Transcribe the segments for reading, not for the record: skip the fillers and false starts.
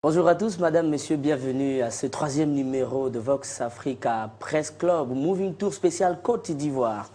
Bonjour à tous, madame, messieurs, bienvenue à ce troisième numéro de Vox Africa Press Club, Moving Tour spécial Côte d'Ivoire.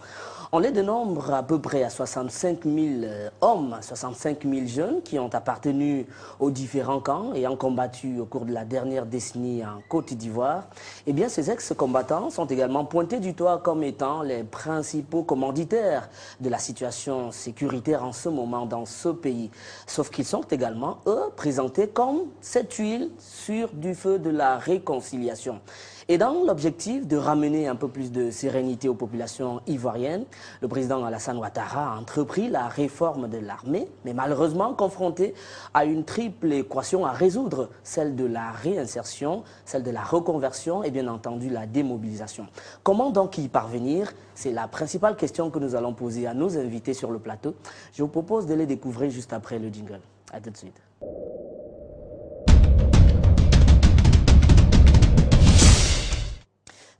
On est de nombre à peu près à 65 000 hommes, 65 000 jeunes qui ont appartenu aux différents camps et ont combattu au cours de la dernière décennie en Côte d'Ivoire. Eh bien, ces ex-combattants sont également pointés du doigt comme étant les principaux commanditaires de la situation sécuritaire en ce moment dans ce pays. Sauf qu'ils sont également, eux, présentés comme cette huile sur du feu de la réconciliation. Et dans l'objectif de ramener un peu plus de sérénité aux populations ivoiriennes, le président Alassane Ouattara a entrepris la réforme de l'armée, mais malheureusement confronté à une triple équation à résoudre, celle de la réinsertion, celle de la reconversion et bien entendu la démobilisation. Comment donc y parvenir? C'est la principale question que nous allons poser à nos invités sur le plateau. Je vous propose de les découvrir juste après le jingle. A tout de suite.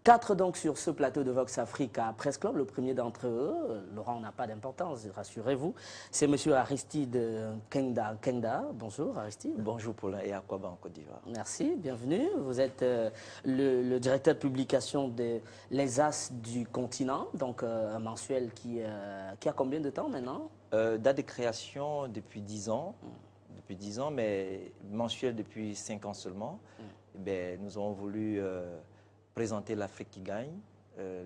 Quatre donc sur ce plateau de Vox Africa Press Club. Le premier d'entre eux, Laurent n'a pas d'importance, rassurez-vous, c'est M. Aristide Kenda. Bonjour Aristide. Bonjour Paulin et Akwaba en Côte d'Ivoire. Merci, bienvenue. Vous êtes le directeur de publication de Les As du continent, donc un mensuel qui a combien de temps maintenant? Date de création depuis 10 ans. Depuis 10 ans, mais mensuel depuis 5 ans seulement. Ben, nous avons voulu présenter l'Afrique qui gagne,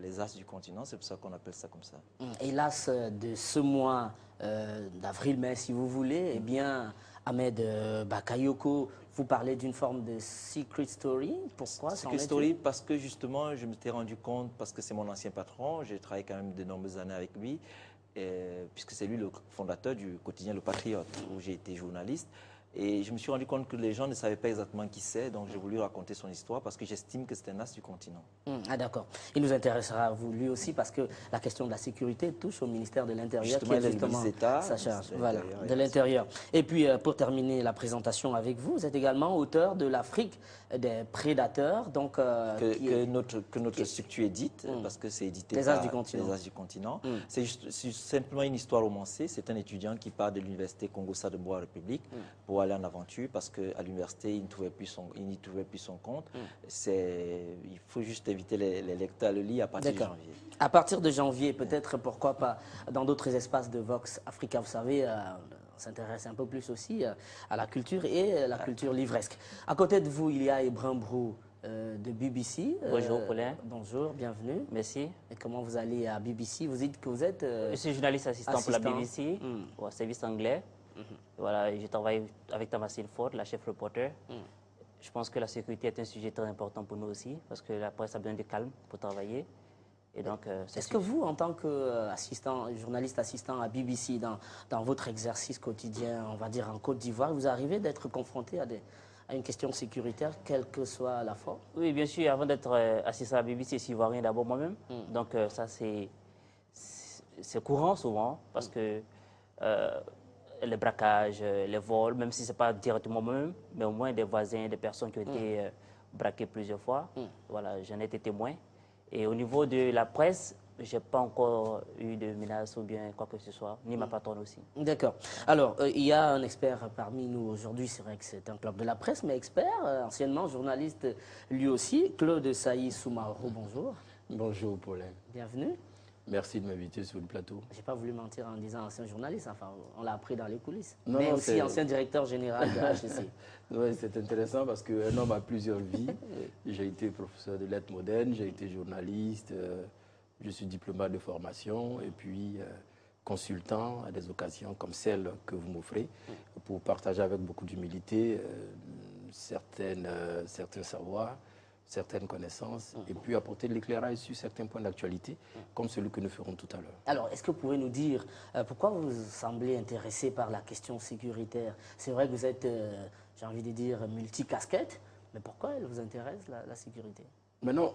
les As du continent, c'est pour ça qu'on appelle ça comme ça. Et l'As de ce mois d'avril-mai, si vous voulez, eh bien, Ahmed Bakayoko, vous parlez d'une forme de secret story. Pourquoi? Secret story parce que justement, je m'étais rendu compte, parce que c'est mon ancien patron, j'ai travaillé quand même de nombreuses années avec lui, puisque c'est lui le fondateur du quotidien Le Patriote, où j'ai été journaliste. Et je me suis rendu compte que les gens ne savaient pas exactement qui c'est, donc j'ai voulu raconter son histoire parce que j'estime que c'est un as du continent. Ah d'accord. Il nous intéressera à vous, lui aussi, parce que la question de la sécurité touche au ministère de l'Intérieur, qui est justement sa charge, voilà, de l'Intérieur. Et puis, pour terminer la présentation avec vous, vous êtes également auteur de l'Afrique des prédateurs, donc que notre structure édite, parce que c'est édité Les par As du continent. Les As du continent. C'est simplement une histoire romancée. C'est un étudiant qui part de l'université Congo-Ça de Bois République pour aller en aventure, parce qu'à l'université, il n'y trouvait plus son compte. Il faut juste inviter les lecteurs à le lire à partir de janvier. À partir de janvier, peut-être, pourquoi pas, dans d'autres espaces de Vox Africa, vous savez, on s'intéresse un peu plus aussi à la culture et la culture livresque. À côté de vous, il y a Ibrahim Brou de BBC. Bonjour Paulin. Bonjour, bienvenue. Merci. Et comment vous allez à BBC? Vous dites que vous êtes... je suis journaliste assistant pour la BBC, au service anglais. Voilà, je travaille avec Thomasine Ford, la chef reporter. Je pense que la sécurité est un sujet très important pour nous aussi, parce que la presse a besoin de calme pour travailler. Et donc, est-ce que vous, en tant que journaliste assistant à BBC, dans votre exercice quotidien, on va dire en Côte d'Ivoire, vous arrivez d'être confronté à une question sécuritaire, quelle que soit la forme? Oui, bien sûr. Avant d'être assistant à BBC, je suis ivoirien d'abord moi-même. Donc, ça, c'est courant souvent, parce que les braquages, les vols, même si ce n'est pas directement moi-même, mais au moins des voisins, des personnes qui ont été braquées plusieurs fois. Voilà, j'en ai été témoin. Et au niveau de la presse, je n'ai pas encore eu de menaces ou bien quoi que ce soit, ni ma patronne aussi. D'accord. Alors, il y a un expert parmi nous aujourd'hui, c'est vrai que c'est un club de la presse, mais expert, anciennement journaliste lui aussi, Claude Saï Soumaoro, bonjour. Bonjour Paulin. Bienvenue. Merci de m'inviter sur le plateau. Je n'ai pas voulu mentir en disant ancien journaliste, enfin, on l'a appris dans les coulisses. Non, mais aussi ancien directeur général de HEC. Oui, c'est intéressant parce qu'un homme a plusieurs vies. J'ai été professeur de lettres modernes, j'ai été journaliste, je suis diplomate de formation et puis consultant à des occasions comme celle que vous m'offrez pour partager avec beaucoup d'humilité certains savoirs, certaines connaissances et puis apporter de l'éclairage sur certains points d'actualité, comme celui que nous ferons tout à l'heure. Alors, est-ce que vous pouvez nous dire pourquoi vous semblez intéressé par la question sécuritaire? C'est vrai que vous êtes, j'ai envie de dire, multicasquette, mais pourquoi elle vous intéresse, la sécurité? Maintenant,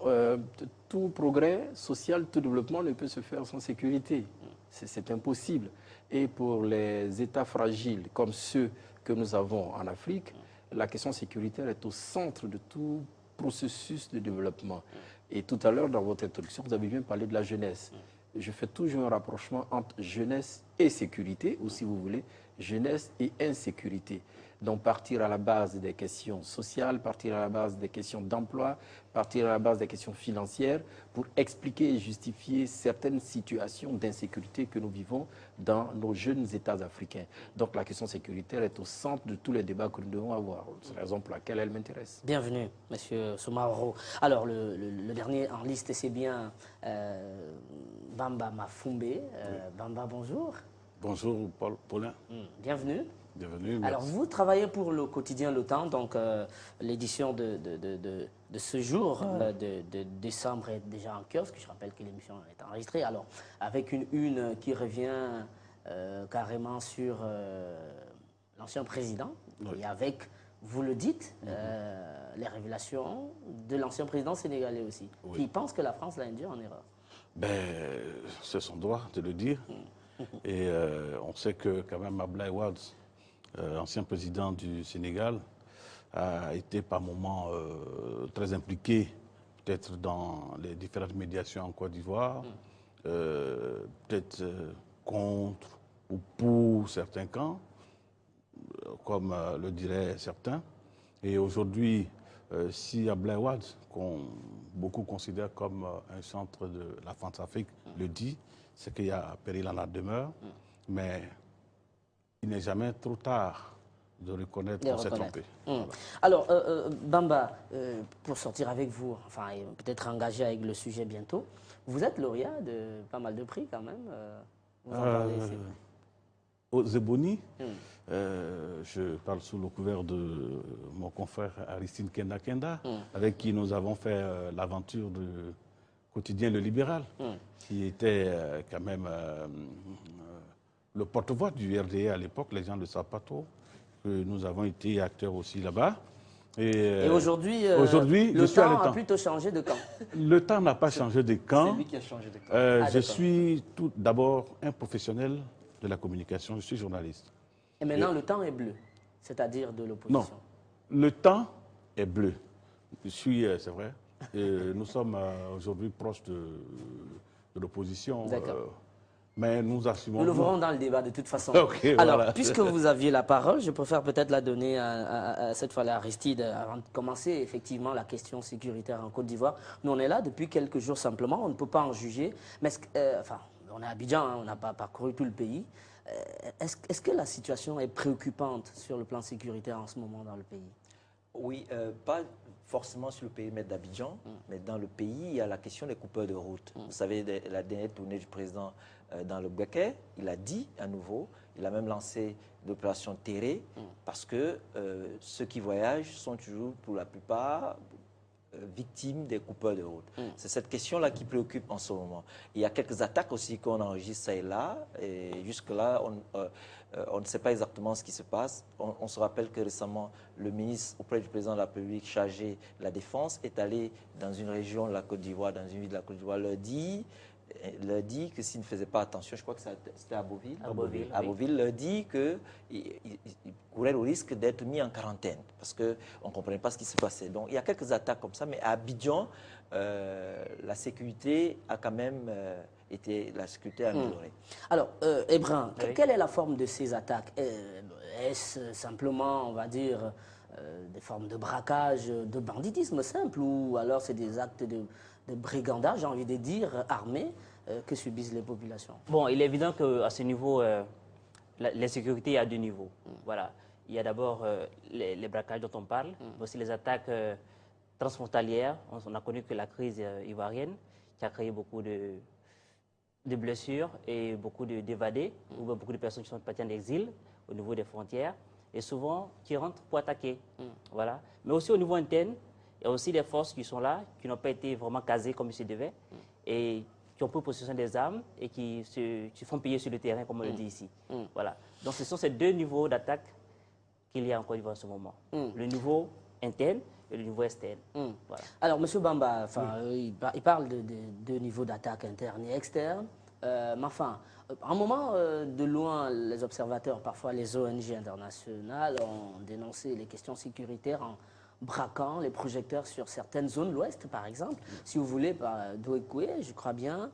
tout progrès social, tout développement ne peut se faire sans sécurité. C'est impossible. Et pour les États fragiles comme ceux que nous avons en Afrique, la question sécuritaire est au centre de tout processus de développement. Et tout à l'heure, dans votre introduction, vous avez bien parlé de la jeunesse. Je fais toujours un rapprochement entre jeunesse et sécurité, ou si vous voulez, jeunesse et insécurité. Donc partir à la base des questions sociales, partir à la base des questions d'emploi, partir à la base des questions financières pour expliquer et justifier certaines situations d'insécurité que nous vivons dans nos jeunes États africains. Donc la question sécuritaire est au centre de tous les débats que nous devons avoir. C'est la raison pour laquelle elle m'intéresse. Bienvenue, Monsieur Soumaoro. Alors, le dernier en liste, c'est bien Bamba Mafumbe. Bamba, bonjour. Bonjour, Paulin. Bienvenue. Bienvenue. Merci. Alors, vous travaillez pour le quotidien Le Temps, donc l'édition de ce jour de décembre est déjà en kiosque. Je rappelle que l'émission est enregistrée. Alors, avec une qui revient carrément sur l'ancien président, et avec, vous le dites, les révélations de l'ancien président sénégalais aussi, qui pense que la France l'a induit en erreur. Ben, c'est son droit de le dire. Et on sait que quand même Abdoulaye Wade, ancien président du Sénégal, a été par moments très impliqué, peut-être dans les différentes médiations en Côte d'Ivoire, peut-être contre ou pour certains camps, comme le diraient certains. Et aujourd'hui, si Abdoulaye Wade, qu'on beaucoup considèrent comme un centre de la France-Afrique, le dit, c'est qu'il y a péril en la demeure, mais il n'est jamais trop tard de reconnaître qu'on s'est trompé. Voilà. Alors, Bamba, pour sortir avec vous, enfin, et peut-être engagé avec le sujet bientôt, vous êtes lauréat de pas mal de prix quand même. Vous en parlez, c'est vrai. Aux Ebony, je parle sous le couvert de mon confrère Aristide Kenda, avec qui nous avons fait l'aventure du quotidien Le Libéral, qui était quand même le porte-voix du RDA à l'époque, les gens ne le savent pas trop, que nous avons été acteurs aussi là-bas. Et aujourd'hui, le temps a plutôt changé de camp. Le temps n'a pas changé de camp. C'est lui qui a changé de camp. Je suis tout d'abord un professionnel de la communication, je suis journaliste. Et maintenant, le temps est bleu, c'est-à-dire de l'opposition. Non, le temps est bleu. Je suis, c'est vrai, nous sommes aujourd'hui proches de l'opposition. D'accord. Mais nous assumons... Nous le verrons dans le débat de toute façon. Okay, alors, voilà. puisque vous aviez la parole, je préfère peut-être la donner cette fois-là à Aristide avant de commencer effectivement la question sécuritaire en Côte d'Ivoire. Nous, on est là depuis quelques jours simplement, on ne peut pas en juger. Mais enfin, on est à Abidjan, hein, on n'a pas parcouru tout le pays. Est-ce que la situation est préoccupante sur le plan sécuritaire en ce moment dans le pays? Oui, pas forcément sur le périmètre d'Abidjan, mais dans le pays, il y a la question des coupeurs de route. Vous savez, la dernière tournée du président dans le Bouaké, il a dit à nouveau, il a même lancé l'opération Terré, parce que ceux qui voyagent sont toujours, pour la plupart, victimes des coupeurs de route. C'est cette question-là qui préoccupe en ce moment. Il y a quelques attaques aussi qu'on enregistre ça et là, et jusque-là, on ne sait pas exactement ce qui se passe. On se rappelle que récemment, le ministre auprès du président de la République chargé de la Défense est allé dans une région de la Côte d'Ivoire, dans une ville de la Côte d'Ivoire, leur dit que s'il ne faisait pas attention, je crois que c'était à Beauville. À Beauville, leur dit qu'il courait le risque d'être mis en quarantaine parce qu'on ne comprenait pas ce qui se passait. Donc il y a quelques attaques comme ça, mais à Abidjan, la sécurité a quand même été améliorée. Alors, Ebrin, quelle est la forme de ces attaques? Est-ce simplement, on va dire, des formes de braquage, de banditisme simple, ou alors c'est des actes de brigandage, j'ai envie de dire, armés, que subissent les populations? Bon, il est évident qu'à ce niveau, l'insécurité est à deux niveaux. Voilà. Il y a d'abord les braquages dont on parle, mais aussi les attaques transfrontalières. On a connu que la crise ivoirienne, qui a créé beaucoup de blessures et beaucoup d'évadés, ou beaucoup de personnes qui sont parties en exil au niveau des frontières, et souvent qui rentrent pour attaquer. Voilà. Mais aussi au niveau interne, il y a aussi des forces qui sont là, qui n'ont pas été vraiment casées comme il se devait, et qui ont pris possession des armes et qui se font payer sur le terrain, comme on le dit ici. Voilà. Donc ce sont ces deux niveaux d'attaque qu'il y a en Côte d'Ivoire en ce moment. Le niveau interne et le niveau externe. Voilà. Alors, M. Bamba, il parle de deux niveaux d'attaque interne et externe. Mais enfin, à un moment, de loin, les observateurs, parfois les ONG internationales, ont dénoncé les questions sécuritaires en braquant les projecteurs sur certaines zones, l'Ouest par exemple, si vous voulez, par Douekoué, je crois bien.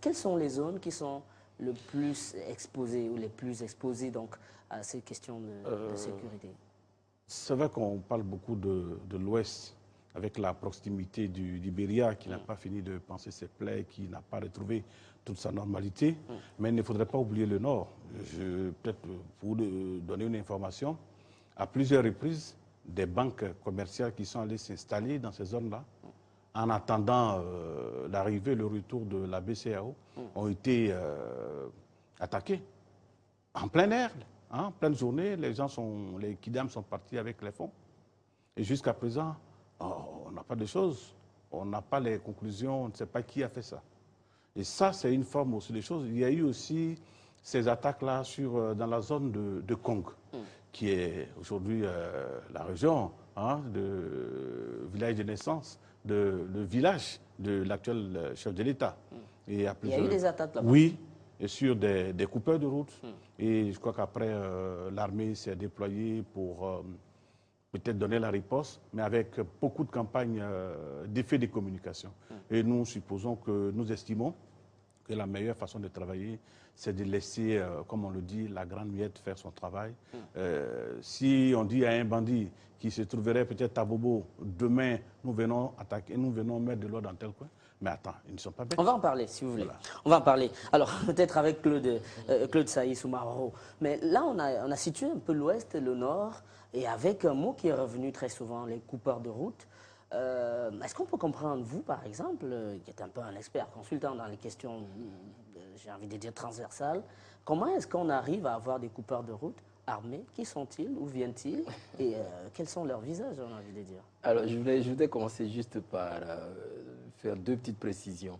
Quelles sont les zones qui sont le plus exposées ou les plus exposées donc, à ces questions de sécurité? C'est vrai qu'on parle beaucoup de l'Ouest, avec la proximité du Libéria, qui n'a pas fini de penser ses plaies, qui n'a pas retrouvé toute sa normalité. Mais il ne faudrait pas oublier le Nord. Peut-être pour vous donner une information, à plusieurs reprises, des banques commerciales qui sont allées s'installer dans ces zones-là, en attendant l'arrivée, le retour de la BCEAO, ont été attaquées en plein air, en pleine journée. Les kidams sont partis avec les fonds. Et jusqu'à présent, on n'a pas de choses. On n'a pas les conclusions, on ne sait pas qui a fait ça. Et ça, c'est une forme aussi des choses. Il y a eu aussi ces attaques-là dans la zone de Kong, qui est aujourd'hui la région de village de naissance, le village de l'actuel chef de l'État. Il y a eu des attaques là-bas? Oui, et sur des coupeurs de route. Et je crois qu'après, l'armée s'est déployée pour peut-être donner la riposte, mais avec beaucoup de campagnes d'effets de communication. Et nous estimons que la meilleure façon de travailler, c'est de laisser, comme on le dit, la grande miette faire son travail. Si on dit à un bandit qui se trouverait peut-être à Bobo, demain, nous venons attaquer, nous venons mettre de l'ordre dans tel coin, mais attends, ils ne sont pas bêtes. On va en parler, si vous voulez. Voilà. On va en parler. Alors, peut-être avec Claude Saïs ou Maro. Mais là, on a situé un peu l'Ouest et le Nord, et avec un mot qui est revenu très souvent, les coupeurs de route. Est-ce qu'on peut comprendre, vous, par exemple, qui êtes un peu un expert consultant dans les questions, j'ai envie de dire, transversales, comment est-ce qu'on arrive à avoir des coupeurs de route armés? Qui sont-ils? Où viennent-ils? Et quels sont leurs visages, j'ai envie de dire? Alors, je voudrais commencer juste par faire deux petites précisions.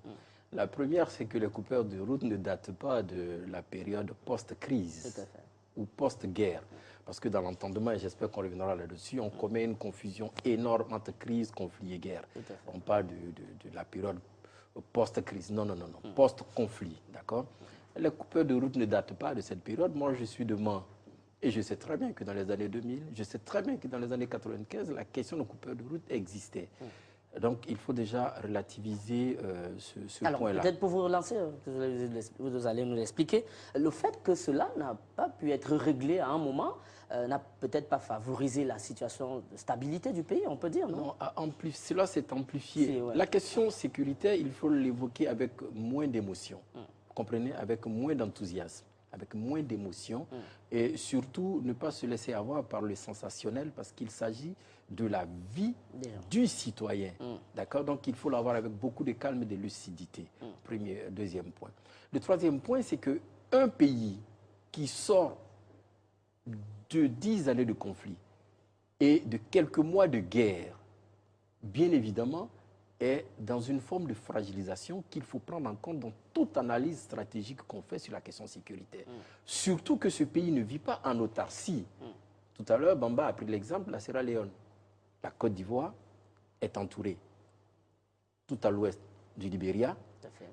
La première, c'est que les coupeurs de route ne datent pas de la période post-crise ou post-guerre. Parce que dans l'entendement, et j'espère qu'on reviendra là-dessus, on commet une confusion énorme entre crise, conflit et guerre. On parle de la période post-crise. Non, post-conflit, d'accord? Les coupeurs de route ne datent pas de cette période. Moi, je suis de Mans. Et je sais très bien que dans les années 2000, je sais très bien que dans les années 95, la question de coupeurs de route existait. Donc, il faut déjà relativiser ce point-là. Alors, peut-être pour vous relancer, vous allez nous l'expliquer, le fait que cela n'a pas pu être réglé à un moment n'a peut-être pas favorisé la situation de stabilité du pays, on peut dire, non? Non, cela s'est amplifié. Ouais. La question sécuritaire, il faut l'évoquer avec moins d'émotion, vous comprenez, avec moins d'enthousiasme, avec moins d'émotion, et surtout ne pas se laisser avoir par le sensationnel, parce qu'il s'agit de la vie du citoyen. D'accord? Donc il faut l'avoir avec beaucoup de calme et de lucidité. Deuxième point. Le troisième point, c'est qu'un pays qui sort de 10 années de conflit et de quelques mois de guerre, bien évidemment, est dans une forme de fragilisation qu'il faut prendre en compte dans toute analyse stratégique qu'on fait sur la question sécuritaire. Surtout que ce pays ne vit pas en autarcie. Tout à l'heure, Bamba a pris l'exemple de la Sierra Leone. La Côte d'Ivoire est entourée tout à l'ouest du Libéria.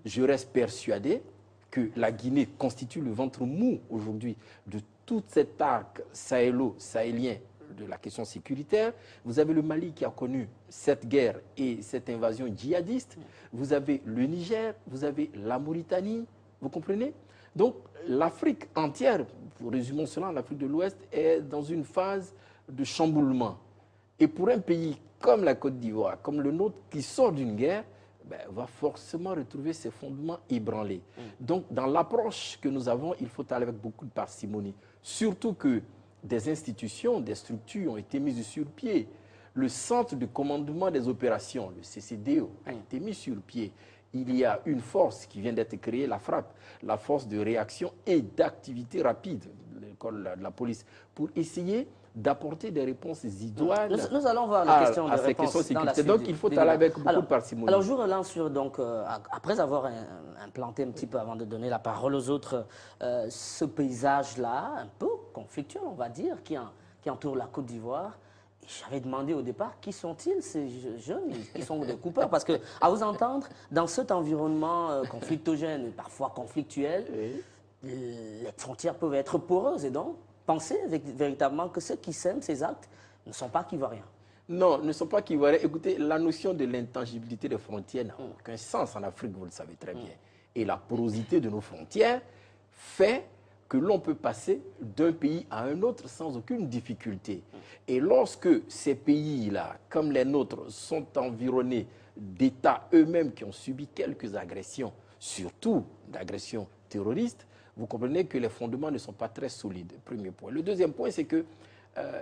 Je reste persuadé que la Guinée constitue le ventre mou aujourd'hui de tout cet arc sahélo-sahélien de la question sécuritaire. Vous avez le Mali qui a connu cette guerre et cette invasion djihadiste. Vous avez le Niger, vous avez la Mauritanie, vous comprenez? Donc l'Afrique entière, pour résumer cela, l'Afrique de l'Ouest est dans une phase de chamboulement. Et pour un pays comme la Côte d'Ivoire, comme le nôtre, qui sort d'une guerre, va forcément retrouver ses fondements ébranlés. Donc, dans l'approche que nous avons, il faut aller avec beaucoup de parcimonie. Surtout que des institutions, des structures ont été mises sur pied. Le centre de commandement des opérations, le CCDO, a été mis sur pied. Il y a une force qui vient d'être créée, la FRAP, la force de réaction et d'activité rapide, l'école de la police, pour essayer d'apporter des réponses idoines. Nous allons voir la question de réponse dans la suite. Donc, il faut aller avec beaucoup de parcimonie. Alors, je vous relance sur, donc, après avoir implanté un petit peu, avant de donner la parole aux autres, ce paysage-là, un peu conflictuel, on va dire, qui entoure la Côte d'Ivoire. J'avais demandé au départ, qui sont-ils, ces jeunes qui sont des coupeurs? Parce que, à vous entendre, dans cet environnement conflictogène, parfois conflictuel, les frontières peuvent être poreuses. Et donc, pensez véritablement que ceux qui sèment ces actes ne sont pas ivoiriens. Non, ne sont pas ivoiriens. Écoutez, la notion de l'intangibilité des frontières n'a aucun sens en Afrique, vous le savez très bien. Et la porosité de nos frontières fait que l'on peut passer d'un pays à un autre sans aucune difficulté. Et lorsque ces pays-là, comme les nôtres, sont environnés d'États eux-mêmes qui ont subi quelques agressions, surtout d'agressions terroristes, vous comprenez que les fondements ne sont pas très solides, premier point. Le deuxième point, c'est que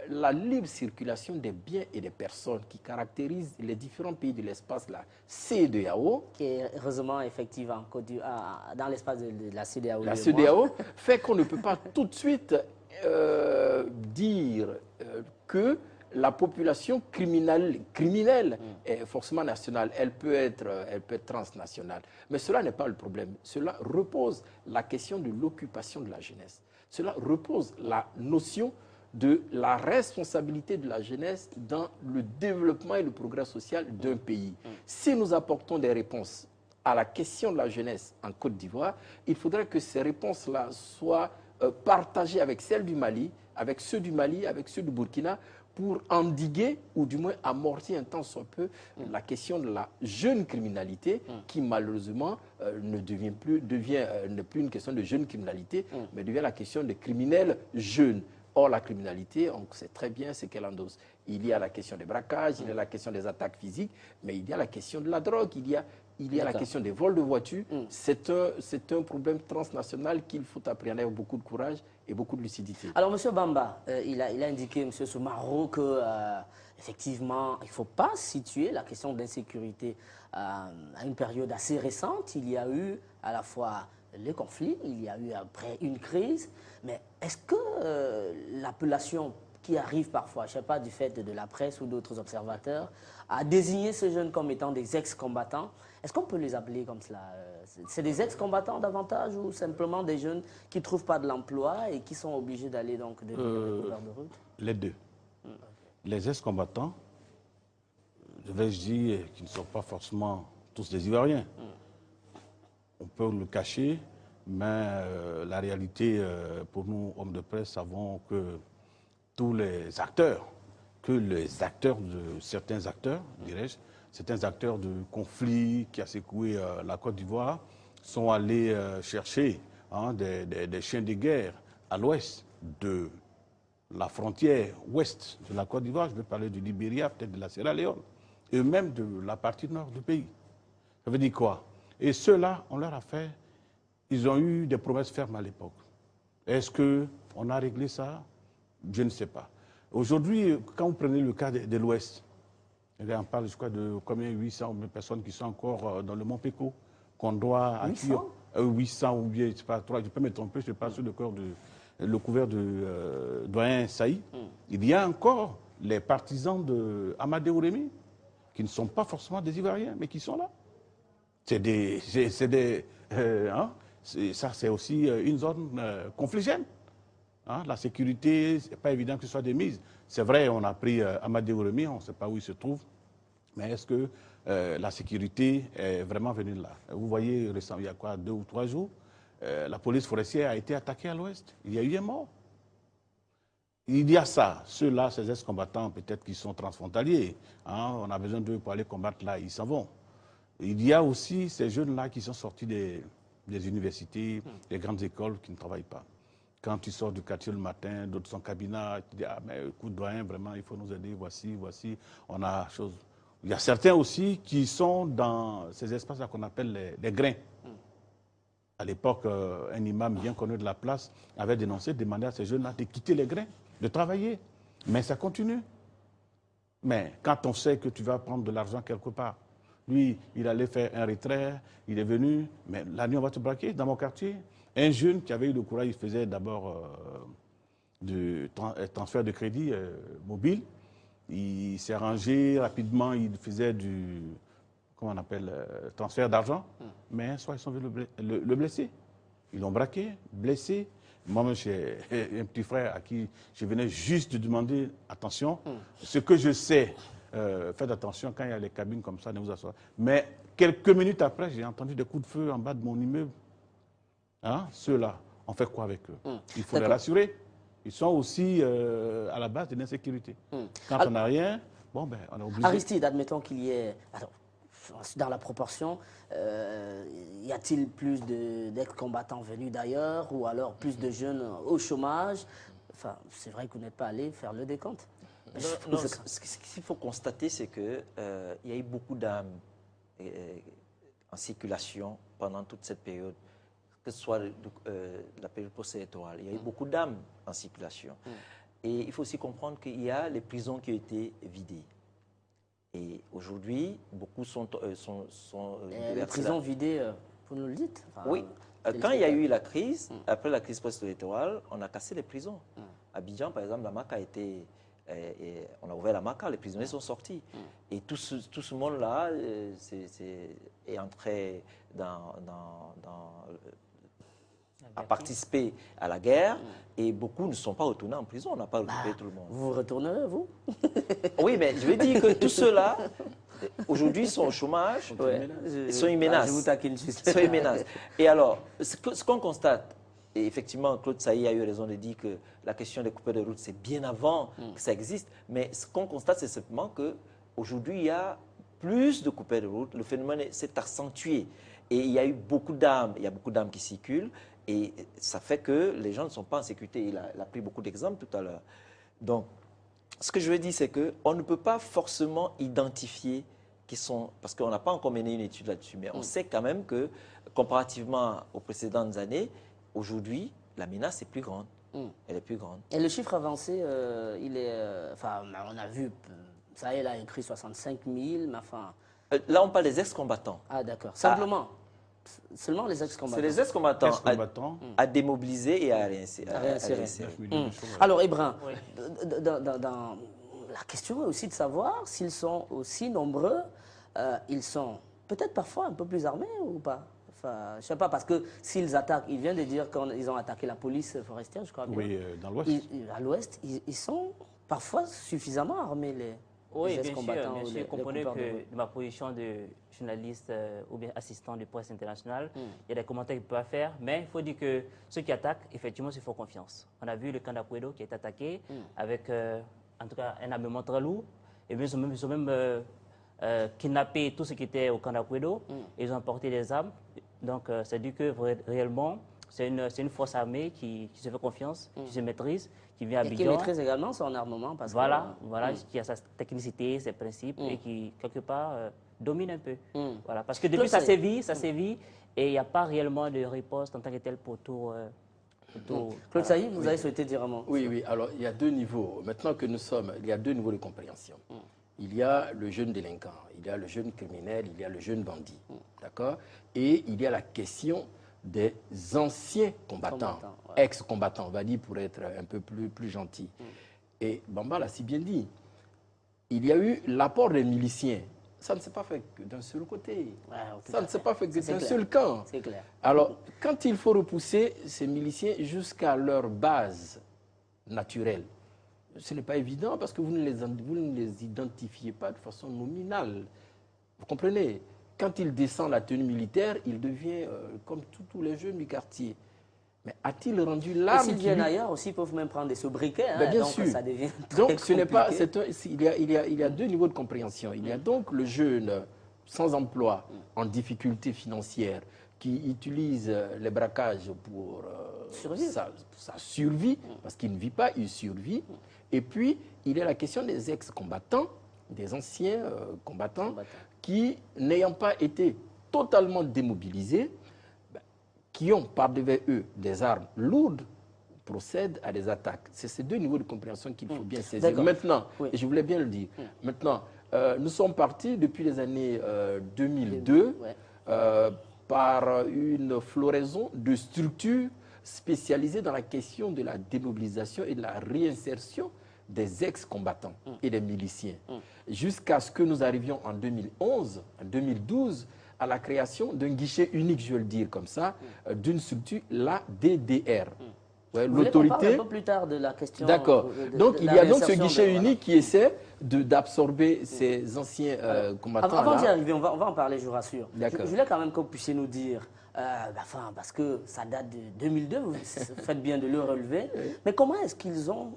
la libre circulation des biens et des personnes qui caractérise les différents pays de l'espace, la CEDEAO, qui est heureusement effective dans l'espace de la CEDEAO. La CEDEAO fait qu'on ne peut pas tout de suite dire que la population criminelle est forcément nationale. Elle peut être transnationale. Mais cela n'est pas le problème. Cela repose la question de l'occupation de la jeunesse. Cela repose la notion de la responsabilité de la jeunesse dans le développement et le progrès social d'un pays. Si nous apportons des réponses à la question de la jeunesse en Côte d'Ivoire, il faudrait que ces réponses-là soient partagées avec celles du Mali, avec ceux du Mali, avec ceux du Burkina, pour endiguer ou du moins amortir un tant soit peu la question de la jeune criminalité qui malheureusement n'est plus une question de jeune criminalité, mais devient la question des criminels jeunes. Or, la criminalité, on sait très bien ce qu'elle endosse. Il y a la question des braquages, il y a la question des attaques physiques, mais il y a la question de la drogue, il y a la question des vols de voitures. C'est un problème transnational qu'il faut appréhender avec beaucoup de courage et beaucoup de lucidité. Alors, M. Bamba, il a indiqué, M. Soumaro, que effectivement, il ne faut pas situer la question d'insécurité à une période assez récente. Il y a eu à la fois les conflits, il y a eu après une crise, mais est-ce que l'appellation qui arrive parfois, je ne sais pas, du fait de la presse ou d'autres observateurs, à désigner ces jeunes comme étant des ex-combattants, est-ce qu'on peut les appeler comme cela? C'est des ex-combattants davantage ou simplement des jeunes qui ne trouvent pas de l'emploi et qui sont obligés d'aller donc devenir des coureurs de route? Les deux. Les ex-combattants, je vais dire qu'ils ne sont pas forcément tous des Ivoiriens. On peut le cacher, mais la réalité, pour nous, hommes de presse, savons que tous les acteurs, certains acteurs, dirais-je, certains acteurs de conflit qui a secoué la Côte d'Ivoire, sont allés chercher des chiens de guerre à l'ouest de la frontière ouest de la Côte d'Ivoire. Je vais parler du Libéria, peut-être de la Sierra Leone, et même de la partie nord du pays. Ça veut dire quoi? Et ceux-là, on leur a fait, ils ont eu des promesses fermes à l'époque. Est-ce qu'on a réglé ça? Je ne sais pas. Aujourd'hui, quand vous prenez le cas de l'Ouest, on parle, je crois, de combien 800 personnes qui sont encore dans le Mont Péco, qu'on doit accueillir. 800 ou bien, je ne sais pas, 3, je peux me tromper, je ne sais pas, sur le couvert de doyen Saï. Il y a encore les partisans de Amadou Rémy, qui ne sont pas forcément des Ivoiriens, mais qui sont là. Ça, c'est aussi une zone conflictuelle. La sécurité, ce n'est pas évident que ce soit des mises. C'est vrai, on a pris Amadou Rémy, on ne sait pas où il se trouve, mais est-ce que la sécurité est vraiment venue là? Vous voyez, récemment, il y a quoi, 2 ou 3 jours, la police forestière a été attaquée à l'ouest. Il y a eu un mort. Il y a ça, ceux-là, ces ex-combattants peut-être qui sont transfrontaliers. On a besoin d'eux pour aller combattre là, ils s'en vont. Il y a aussi ces jeunes-là qui sont sortis des universités, des grandes écoles qui ne travaillent pas. Quand tu sors du quartier le matin, d'autres sont cabinets, tu dis, ah mais écoute doyen, vraiment, il faut nous aider, voici, on a chose. Il y a certains aussi qui sont dans ces espaces-là qu'on appelle les grains. À l'époque, un imam bien connu de la place avait dénoncé, demandé à ces jeunes-là de quitter les grains, de travailler. Mais ça continue. Mais quand on sait que tu vas prendre de l'argent quelque part, lui, il allait faire un retrait, il est venu, mais la nuit, on va te braquer dans mon quartier. Un jeune qui avait eu le courage, il faisait d'abord du transfert de crédit mobile. Il s'est rangé rapidement, il faisait du, comment on appelle, transfert d'argent. Mais un soir, ils sont venus le blesser. Ils l'ont braqué, blessé. Moi-même, j'ai un petit frère à qui je venais juste de demander attention. Ce que je sais, faites attention quand il y a les cabines comme ça, ne vous asseoir. Mais quelques minutes après, j'ai entendu des coups de feu en bas de mon immeuble. Ceux-là, on fait quoi avec eux? Il faut les rassurer. Ils sont aussi à la base de l'insécurité. Quand on n'a rien, bon, ben, on est obligé. Aristide, admettons qu'il y ait... Alors, dans la proportion, y a-t-il plus d'ex-combattants venus d'ailleurs ou alors plus de jeunes au chômage? Enfin, c'est vrai que vous n'êtes pas allé faire le décompte. Non, ce qu'il faut constater, c'est qu'il y a eu beaucoup d'âmes en circulation pendant toute cette période, que ce soit la période post-électorale. Il y a eu beaucoup d'âmes en circulation. Et il faut aussi comprendre qu'il y a les prisons qui ont été vidées. Et aujourd'hui, beaucoup sont les prisons vidées, vous nous le dites? Enfin, oui. Quand il y a eu la crise, après la crise post-électorale, on a cassé les prisons. À Abidjan, par exemple, la MAC a été... on a ouvert la MAC, les prisonniers sont sortis. Et tout ce monde-là est entré à participer à la guerre et beaucoup ne sont pas retournés en prison. On n'a pas récupéré tout le monde. Vous retournerez, vous? Oui, mais je veux dire que tous ceux-là, aujourd'hui, sont au chômage, ils sont une menace. Je vous taquine juste. Ils sont une menace. Et alors, ce qu'on constate, et effectivement, Claude Sailly a eu raison de dire que la question des coupeurs de route, c'est bien avant que ça existe. Mais ce qu'on constate, c'est simplement qu'aujourd'hui, il y a plus de coupeurs de route. Le phénomène s'est accentué. Et il y a eu beaucoup d'armes. Il y a beaucoup d'armes qui circulent. Et ça fait que les gens ne sont pas en sécurité. Il a pris beaucoup d'exemples tout à l'heure. Donc, ce que je veux dire, c'est qu'on ne peut pas forcément identifier qui sont... Parce qu'on n'a pas encore mené une étude là-dessus. Mais on sait quand même que, comparativement aux précédentes années, aujourd'hui, la menace est plus grande. Elle est plus grande. Et le chiffre avancé, il est... Enfin, on a vu, ça y est, là, écrit 65 000, mais enfin... Là, on parle des ex-combattants. Ah, d'accord. Simplement. Seulement les ex-combattants. C'est les ex-combattants à démobiliser et à réinsérer. Alors, Ibrahim, dans la question est aussi de savoir s'ils sont aussi nombreux. Ils sont peut-être parfois un peu plus armés ou pas? Enfin, je ne sais pas, parce que s'ils attaquent, il vient de dire qu'ils ont attaqué la police forestière, je crois bien. Oui, dans l'Ouest. À l'Ouest, ils sont parfois suffisamment armés, les ex-combattants. Bien sûr. Comprenez que de ma position de journaliste ou bien assistant de presse internationale, il y a des commentaires qu'ils peuvent faire, mais il faut dire que ceux qui attaquent, effectivement, se font confiance. On a vu le camp d'Akwedo qui a été attaqué avec, en tout cas, un armement très lourd. Et bien, ils ont même kidnappé tout ce qui était au camp d'Akwedo. Ils ont emporté des armes. Donc, c'est dit que réellement, c'est une force armée qui se fait confiance, qui se maîtrise, qui vient à Abidjan. Et qui maîtrise également son armement. Parce qui a sa technicité, ses principes et qui, quelque part, domine un peu. Voilà, parce que depuis, ça sévit et il n'y a pas réellement de riposte en tant que tel pour tout... Claude Sailly, vous avez souhaité dire un mot? Oui. Alors, il y a deux niveaux. Maintenant que nous sommes, il y a deux niveaux de compréhension. Il y a le jeune délinquant, il y a le jeune criminel, il y a le jeune bandit. D'accord? Et il y a la question des anciens combattants, ex-combattants, on va dire pour être un peu plus gentil. Et Bamba l'a si bien dit. Il y a eu l'apport des miliciens. Ça ne s'est pas fait que d'un seul côté. Ça ne s'est pas fait que d'un seul camp. C'est clair. Alors, quand il faut repousser ces miliciens jusqu'à leur base naturelle, ce n'est pas évident parce que vous ne les identifiez pas de façon nominale. Vous comprenez? Quand il descend la tenue militaire, il devient comme tous les jeunes du quartier. Mais a-t-il rendu l'arme? S'ils viennent ailleurs aussi, ils peuvent même prendre des sobriquets. Bien donc sûr. Ça devient donc ce n'est pas. il y a deux niveaux de compréhension. Il y a donc le jeune sans emploi, en difficulté financière, qui utilise les braquages pour sa survie, parce qu'il ne vit pas, il survit. Et puis, il y a la question des ex-combattants, des anciens combattants, qui, n'ayant pas été totalement démobilisés, qui ont par-devant eux des armes lourdes, procèdent à des attaques. C'est ces deux niveaux de compréhension qu'il faut bien saisir. Maintenant, et je voulais bien le dire, maintenant, nous sommes partis depuis les années 2002 par une floraison de structures spécialisées dans la question de la démobilisation et de la réinsertion des ex-combattants et des miliciens. Jusqu'à ce que nous arrivions en 2011, en 2012, à la création d'un guichet unique, je vais le dire comme ça, d'une structure, la DDR. L'autorité. Un peu plus tard de la question. D'accord. Donc il y a donc ce guichet unique qui essaie d'absorber ces anciens combattants. Avant d'y arriver, on va en parler, je vous rassure. Je voulais quand même que vous puissiez nous dire, parce que ça date de 2002, vous faites bien de le relever, mais comment est-ce qu'ils ont,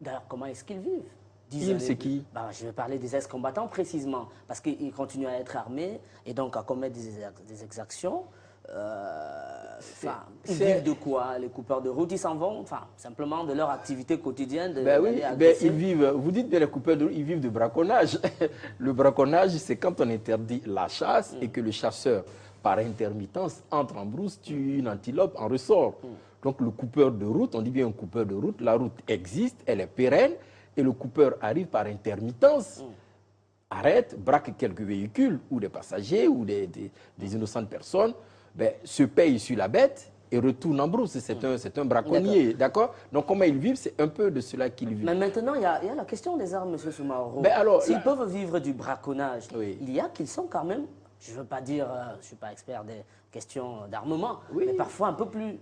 d'ailleurs comment est-ce qu'ils vivent? Il, c'est qui? Ben, je vais parler des ex-combattants précisément, parce qu'ils continuent à être armés et donc à commettre des exactions. Ils vivent de quoi? Les coupeurs de route, ils s'en vont, simplement de leur activité quotidienne. Ils vivent, vous dites bien les coupeurs de route, ils vivent de braconnage. Le braconnage, c'est quand on interdit la chasse et que le chasseur, par intermittence, entre en brousse, tue une antilope, en ressort. Donc le coupeur de route, on dit bien un coupeur de route, la route existe, elle est pérenne, et le coupeur arrive par intermittence, arrête, braque quelques véhicules, ou des passagers, ou des innocentes personnes, se paye sur la bête et retourne en brousse. C'est un braconnier, d'accord? Donc comment ils vivent, c'est un peu de cela qu'ils vivent. Mais maintenant, il y a la question des armes, M. Soumaoro. S'ils peuvent vivre du braconnage, il y a qu'ils sont quand même, je ne veux pas dire, je ne suis pas expert des questions d'armement, mais parfois un peu plus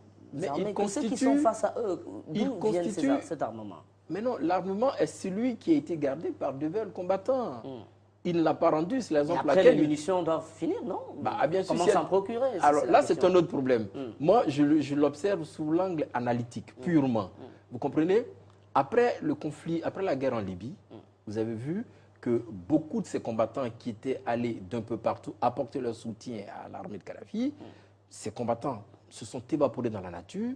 armés que ceux qui sont face à eux. D'où vient cet armement? Mais non, l'armement est celui qui a été gardé par de vrais combattants. Il ne l'a pas rendu, c'est la raison pour laquelle... les munitions doivent finir, non? Bien sûr, comment s'en procurer? Alors là, c'est un autre problème. Moi, je l'observe sous l'angle analytique, purement. Vous comprenez? Après le conflit, après la guerre en Libye, vous avez vu que beaucoup de ces combattants qui étaient allés d'un peu partout apporter leur soutien à l'armée de Kadhafi, ces combattants se sont évaporés dans la nature,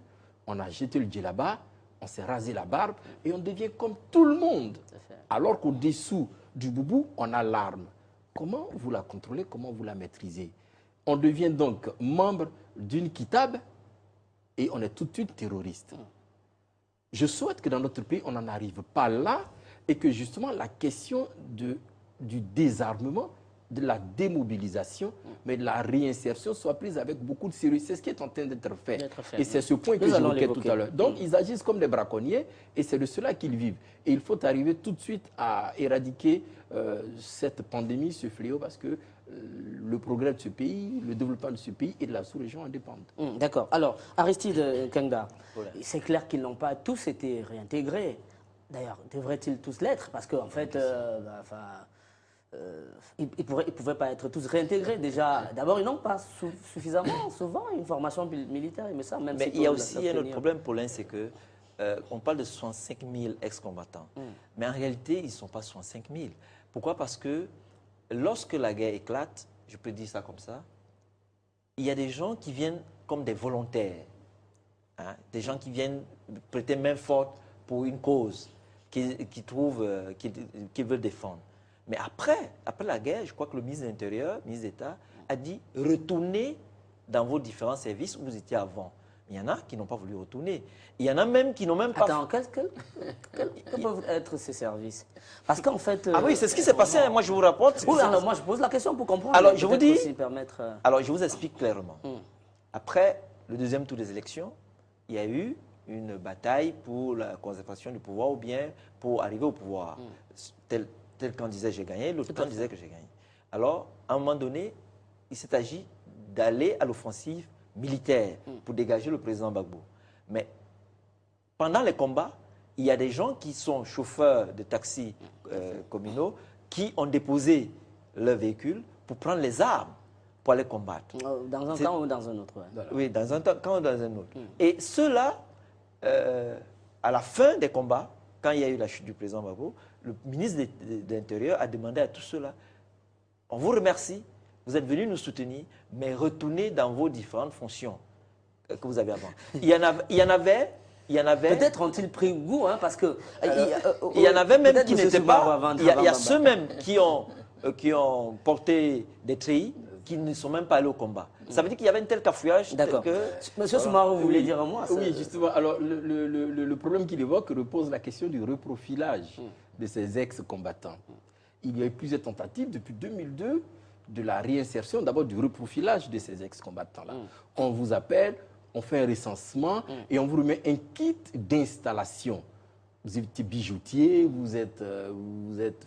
on a jeté le djellaba, on s'est rasé la barbe et on devient comme tout le monde. Alors qu'au-dessous du boubou, on a l'arme. Comment vous la contrôlez? Comment vous la maîtrisez? On devient donc membre d'une kitab et on est tout de suite terroriste. Je souhaite que dans notre pays, on n'en arrive pas là et que justement la question du désarmement, de la démobilisation, mais de la réinsertion soit prise avec beaucoup de sérieux. C'est ce qui est en train d'être fait. Et c'est ce point que j'évoquais tout à l'heure. Donc, ils agissent comme des braconniers et c'est de cela qu'ils vivent. Et il faut arriver tout de suite à éradiquer cette pandémie, ce fléau, parce que le progrès de ce pays, le développement de ce pays et de la sous-région en dépendent. D'accord. Alors, Aristide Kengba, c'est clair qu'ils n'ont pas tous été réintégrés. D'ailleurs, devraient-ils tous l'être? Parce qu'en fait, ils ne pouvaient pas être tous réintégrés. Déjà, d'abord, ils n'ont pas suffisamment, souvent, une formation militaire. Mais il y a aussi un autre problème pour l'un, c'est que on parle de 65 000 ex-combattants. Mais en réalité, ils ne sont pas 65 000. Pourquoi? Parce que lorsque la guerre éclate, je peux dire ça comme ça, il y a des gens qui viennent comme des volontaires. Des gens qui viennent prêter main forte pour une cause qu'ils veulent défendre. Mais après la guerre, je crois que le ministre de l'Intérieur, le ministre d'État, a dit « Retournez dans vos différents services où vous étiez avant ». Il y en a qui n'ont pas voulu retourner. Il y en a même qui n'ont même pas... Attends, quels peuvent être ces services? Parce qu'en fait... oui, c'est ce qui s'est passé, moi je vous rapporte. Oui, alors moi je pose la question pour comprendre. Alors je vous dis... Alors je vous explique clairement. Après le deuxième tour des élections, il y a eu une bataille pour la conservation du pouvoir ou bien pour arriver au pouvoir. Tel camp disait j'ai gagné, l'autre camp disait que j'ai gagné. Alors, à un moment donné, il s'est agi d'aller à l'offensive militaire pour dégager le président Gbagbo. Mais pendant les combats, il y a des gens qui sont chauffeurs de taxis communaux qui ont déposé leur véhicule pour prendre les armes pour aller combattre. Dans un camp ou dans un autre? Oui, dans un camp ou dans un autre. Et ceux-là, à la fin des combats, quand il y a eu la chute du président Gbagbo, le ministre de l'Intérieur a demandé à tous ceux-là, on vous remercie, vous êtes venus nous soutenir, mais retournez dans vos différentes fonctions que vous avez avant. Il y en avait... Peut-être ont-ils pris goût, parce que... il y en avait même qui n'étaient pas... Il y a ceux même qui ont porté des treillis, qui ne sont même pas allés au combat. Ça veut dire qu'il y avait un tel cafouillage. D'accord. Monsieur Soumaoro, vous voulez dire un mot? Oui, justement. Alors, le problème qu'il évoque repose la question du reprofilage de ces ex-combattants. Il y a eu plusieurs tentatives depuis 2002 de la réinsertion, d'abord du reprofilage de ces ex-combattants-là. On vous appelle, on fait un recensement et on vous remet un kit d'installation. Vous êtes bijoutier, vous êtes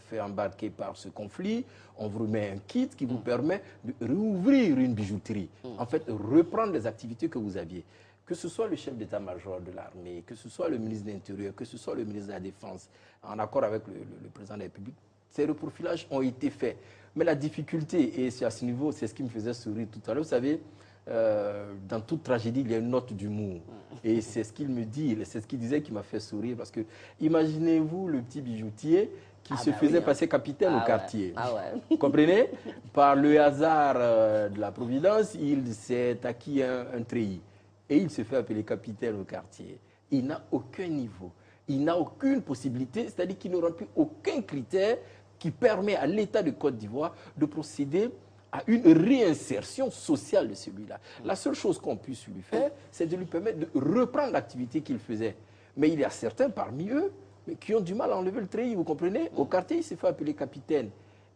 fait embarquer par ce conflit, on vous remet un kit qui vous permet de rouvrir une bijouterie. En fait, reprendre les activités que vous aviez. Que ce soit le chef d'état-major de l'armée, que ce soit le ministre de l'Intérieur, que ce soit le ministre de la Défense, en accord avec le président de la République, ces reprofilages ont été faits. Mais la difficulté, et c'est à ce niveau, c'est ce qui me faisait sourire tout à l'heure, vous savez, dans toute tragédie, il y a une note d'humour. Et c'est ce qu'il me dit, c'est ce qu'il disait qui m'a fait sourire. Parce que imaginez-vous le petit bijoutier qui se faisait passer capitaine au quartier. Ah ouais. Vous comprenez? Par le hasard de la Providence, il s'est acquis un treillis. Et il se fait appeler capitaine au quartier. Il n'a aucun niveau. Il n'a aucune possibilité, c'est-à-dire qu'il ne remplit aucun critère qui permet à l'État de Côte d'Ivoire de procéder à une réinsertion sociale de celui-là. La seule chose qu'on puisse lui faire, c'est de lui permettre de reprendre l'activité qu'il faisait. Mais il y a certains parmi eux qui ont du mal à enlever le treillis, vous comprenez? Au quartier, il s'est fait appeler capitaine.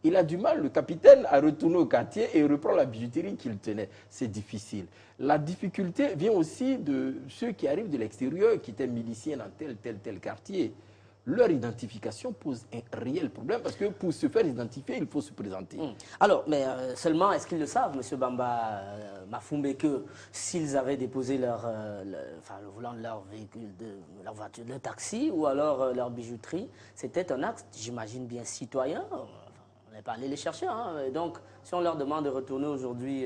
Il a du mal, le capitaine, à retourner au quartier et reprendre la bijouterie qu'il tenait. C'est difficile. La difficulté vient aussi de ceux qui arrivent de l'extérieur, qui étaient miliciens dans tel quartier. Leur identification pose un réel problème parce que pour se faire identifier, il faut se présenter. Alors, mais seulement, est-ce qu'ils le savent, M. Bamba Mafumbe, que s'ils avaient déposé leur volant de leur véhicule, leur voiture, leur taxi ou alors leur bijouterie, c'était un acte, j'imagine, bien citoyen. On n'est pas allé les chercher. Hein. Et donc, si on leur demande de retourner aujourd'hui,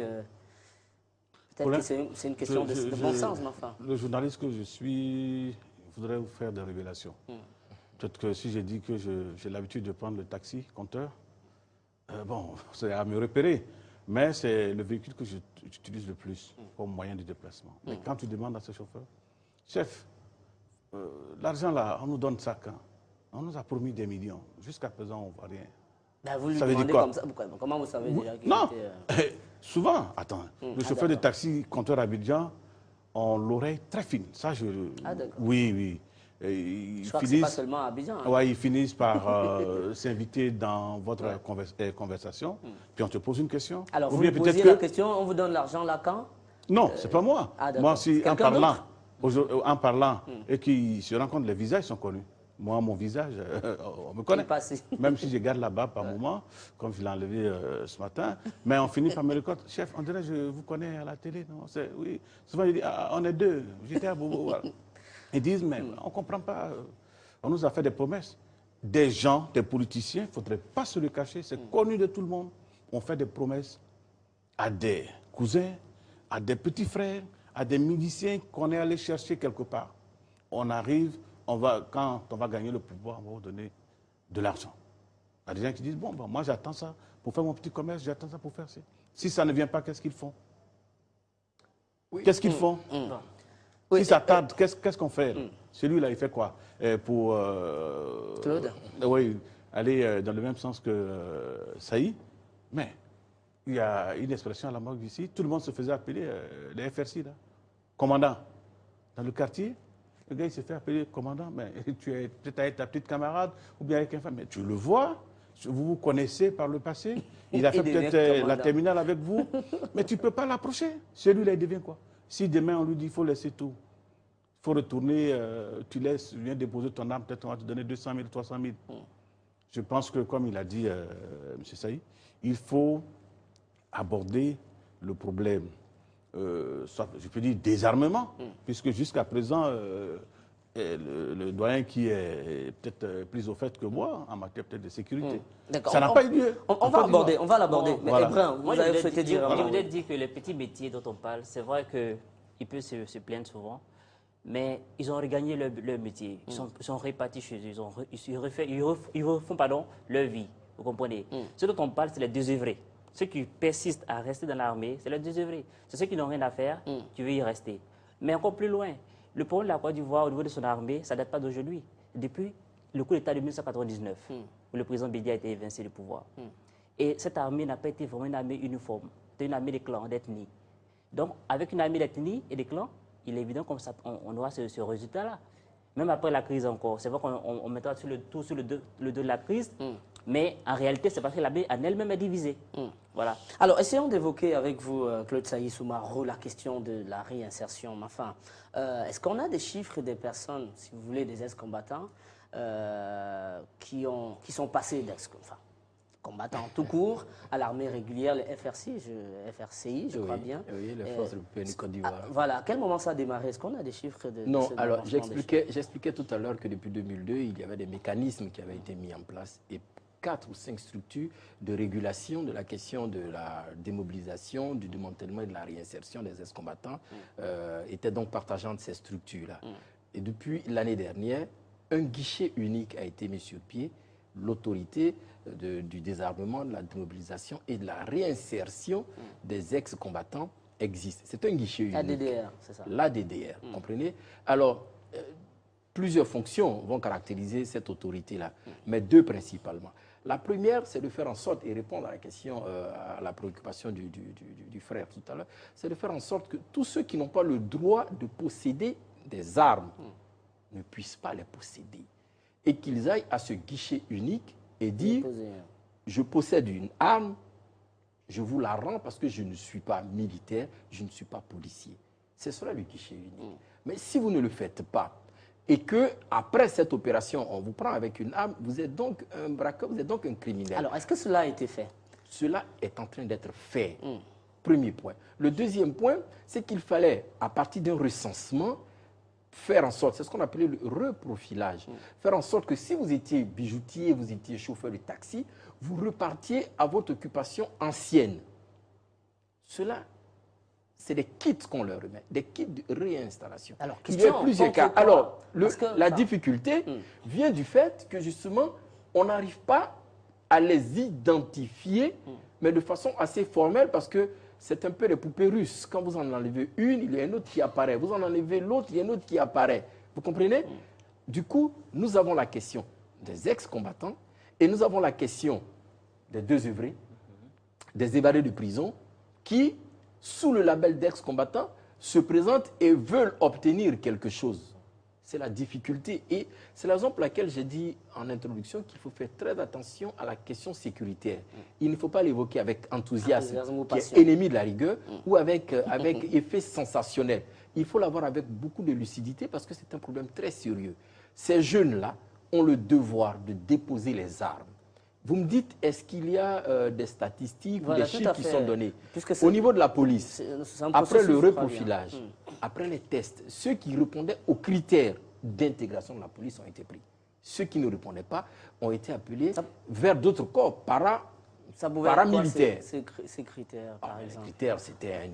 peut-être que c'est une question de bon sens, mais enfin. Le journaliste que je suis voudrais vous faire des révélations. Peut-être que si j'ai dit que j'ai l'habitude de prendre le taxi, compteur, bon, c'est à me repérer. Mais c'est le véhicule que j'utilise le plus comme moyen de déplacement. Mais quand tu demandes à ce chauffeur, chef, l'argent là, on nous donne ça quand? On nous a promis des millions. Jusqu'à présent, on ne voit rien. Ben vous lui Ça veut dire demandez quoi? comme ça. Comment vous savez déjà qu'il Non, était, souvent, attends, le chauffeur de taxi, compteur Abidjan, ont l'oreille très fine. Ça, Ah, d'accord. oui. Je crois que ce n'est pas seulement à Abidjan. Hein. Ouais, ils finissent par s'inviter dans votre conversation, puis on te pose une question. Alors, Ou vous bien lui posez la question, on vous donne l'argent là quand? Non, c'est pas moi. Ah, moi, si, en quelqu'un parlant, et qu'ils se rendent compte, les visages sont connus. Moi, mon visage, on me connaît. Même si je garde la barbe par moment, comme je l'ai enlevé ce matin. Mais on finit par me reconnaître. Chef, on dirait, je vous connais à la télé, non? Oui. Souvent, je dis, on est deux. J'étais à Bobo. Voilà. Ils disent, mais on ne comprend pas. On nous a fait des promesses. Des gens, des politiciens, il ne faudrait pas se le cacher. C'est connu de tout le monde. On fait des promesses à des cousins, à des petits frères, à des miliciens qu'on est allé chercher quelque part. On arrive. Quand on va gagner le pouvoir, on va vous donner de l'argent. Il y a des gens qui disent, bon, moi j'attends ça pour faire mon petit commerce, j'attends ça pour faire ça. Si ça ne vient pas, qu'est-ce qu'ils font? Qu'est-ce qu'ils font? Si ça tarde, qu'est-ce qu'on fait? Celui-là, il fait quoi? Pour Claude? Oui, aller dans le même sens que Saï. Mais il y a une expression à la mode ici, tout le monde se faisait appeler les FRC, là. Commandant. Dans le quartier, le gars, il se fait appeler commandant, mais tu es peut-être avec ta petite camarade ou bien avec un femme. Mais tu le vois, vous vous connaissez par le passé. Il a fait peut-être la terminale avec vous, mais tu ne peux pas l'approcher. Celui-là, il devient quoi? Si demain, on lui dit qu'il faut laisser tout, il faut retourner, tu viens déposer ton arme, peut-être on va te donner 200 000, 300 000. Je pense que, comme il a dit M. Saï, il faut aborder le problème. Soit, je peux dire désarmement, puisque jusqu'à présent, le doyen qui est peut-être plus au fait que moi en matière peut-être de sécurité, ça n'a pas eu lieu. On va l'aborder. Mais voilà. Brun, vous avez souhaité dire... Je voudrais dire que les petits métiers dont on parle, c'est vrai qu'ils peuvent se plaindre souvent, mais ils ont regagné leur métier. Ils sont répartis chez eux. Ils refont leur vie. Vous comprenez? Ce dont on parle, c'est les désœuvrés. Ceux qui persistent à rester dans l'armée, c'est les désœuvrés. C'est ceux qui n'ont rien à faire, qui veulent y rester. Mais encore plus loin, le problème de la Côte d'Ivoire au niveau de son armée, ça ne date pas d'aujourd'hui. Depuis le coup d'État de 1999, où le président Bédia a été évincé du pouvoir. Et cette armée n'a pas été vraiment une armée uniforme. C'était une armée de clans, d'ethnie. Donc, avec une armée d'ethnie et de clans, il est évident qu'on aura ce résultat-là. Même après la crise encore. C'est vrai qu'on mettra tout sur le dos de la crise, mais en réalité, c'est parce que l'armée en elle-même est divisée. Voilà. Alors, essayons d'évoquer avec vous, Claude Saï Soumaro, la question de la réinsertion. Enfin, est-ce qu'on a des chiffres des personnes, si vous voulez, des ex-combattants qui sont passés combattants tout court à l'armée régulière, les FRCI, je crois bien. Oui, les forces européennes du Côte d'Ivoire. Voilà. À quel moment ça a démarré? Est-ce qu'on a des chiffres Non, alors j'expliquais tout à l'heure que depuis 2002, il y avait des mécanismes qui avaient été mis en place et 4 ou 5 structures de régulation de la question de la démobilisation, du démantèlement et de la réinsertion des ex-combattants étaient donc partageantes ces structures-là. Et depuis l'année dernière, un guichet unique a été mis sur pied l'autorité du désarmement, de la démobilisation et de la réinsertion des ex-combattants existe. C'est un guichet unique. La DDR, c'est ça. La DDR, comprenez? Alors, plusieurs fonctions vont caractériser cette autorité-là, mais deux principalement. La première, c'est de faire en sorte, et répondre à la question, à la préoccupation du frère tout à l'heure, c'est de faire en sorte que tous ceux qui n'ont pas le droit de posséder des armes ne puissent pas les posséder. Et qu'ils aillent à ce guichet unique et dire, je possède une arme, je vous la rends parce que je ne suis pas militaire, je ne suis pas policier. C'est cela le guichet unique. Mais si vous ne le faites pas, et que après cette opération, on vous prend avec une arme, vous êtes donc un braqueur, vous êtes donc un criminel. Alors, est-ce que cela a été fait? Cela est en train d'être fait. Premier point. Le deuxième point, c'est qu'il fallait, à partir d'un recensement, faire en sorte, c'est ce qu'on appelait le reprofilage, faire en sorte que si vous étiez bijoutier, vous étiez chauffeur de taxi, vous repartiez à votre occupation ancienne. Cela, c'est des kits qu'on leur remet, des kits de réinstallation. Alors, il y a plusieurs cas. Alors, la difficulté vient du fait que justement, on n'arrive pas à les identifier, mais de façon assez formelle, parce que c'est un peu les poupées russes. Quand vous en enlevez une, il y a une autre qui apparaît. Vous en enlevez l'autre, il y a une autre qui apparaît. Vous comprenez? Du coup, nous avons la question des ex-combattants et nous avons la question des deux œuvrés, des évadés de prison, qui, sous le label d'ex-combattants, se présentent et veulent obtenir quelque chose. C'est la difficulté. Et c'est la raison pour laquelle j'ai dit en introduction qu'il faut faire très attention à la question sécuritaire. Il ne faut pas l'évoquer avec enthousiasme qui est ennemi de la rigueur, ou avec effet sensationnel. Il faut l'avoir avec beaucoup de lucidité parce que c'est un problème très sérieux. Ces jeunes-là ont le devoir de déposer les armes. Vous me dites, est-ce qu'il y a des statistiques ou des chiffres qui sont donnés? Au niveau de la police, après le reprofilage, après les tests, ceux qui répondaient aux critères d'intégration de la police ont été pris. Ceux qui ne répondaient pas ont été appelés vers d'autres corps paramilitaires. Ces critères, par exemple. Les critères, c'était un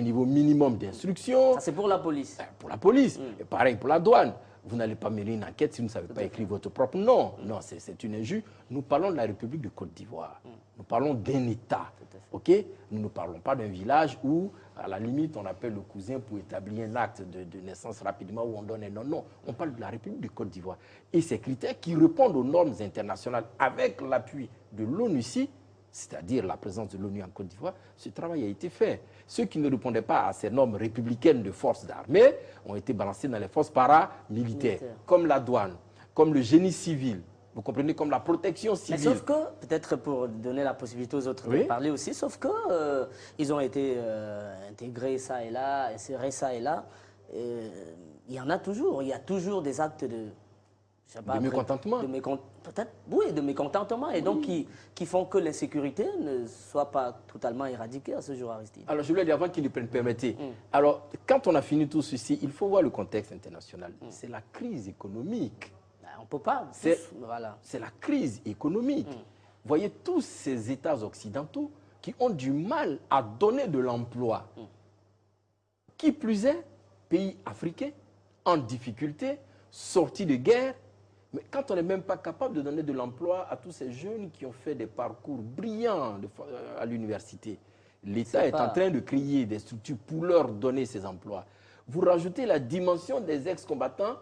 niveau minimum d'instruction. Ça, c'est pour la police. Pour la police. Et pareil pour la douane. Vous n'allez pas mener une enquête si vous ne savez pas écrire votre propre nom. Non, c'est une injure. Nous parlons de la République de Côte d'Ivoire. Nous parlons d'un État. Ok? Nous ne parlons pas d'un village où, à la limite, on appelle le cousin pour établir un acte de naissance rapidement où on donne un nom. Non, on parle de la République de Côte d'Ivoire. Et ces critères qui répondent aux normes internationales avec l'appui de l'ONUCI, c'est-à-dire la présence de l'ONU en Côte d'Ivoire, ce travail a été fait. Ceux qui ne répondaient pas à ces normes républicaines de forces d'armée ont été balancés dans les forces paramilitaires, comme la douane, comme le génie civil, vous comprenez, comme la protection civile. Mais sauf que, peut-être pour donner la possibilité aux autres de parler aussi, sauf que ils ont été intégrés ça et là, insérés ça et là. Il y en a toujours, il y a toujours des actes de... de mécontentement. Peut-être, oui, de mécontentement, et donc qui font que l'insécurité ne soit pas totalement éradiquée à ce jour, Aristide. Alors, je voulais dire avant qu'il nous permettez. Alors, quand on a fini tout ceci, il faut voir le contexte international. C'est la crise économique. On ne peut pas. Voilà. C'est la crise économique. Voyez tous ces États occidentaux qui ont du mal à donner de l'emploi. Qui plus est, pays africains en difficulté, sortis de guerre. Mais quand on n'est même pas capable de donner de l'emploi à tous ces jeunes qui ont fait des parcours brillants à l'université, l'État est en train de créer des structures pour leur donner ces emplois. Vous rajoutez la dimension des ex-combattants,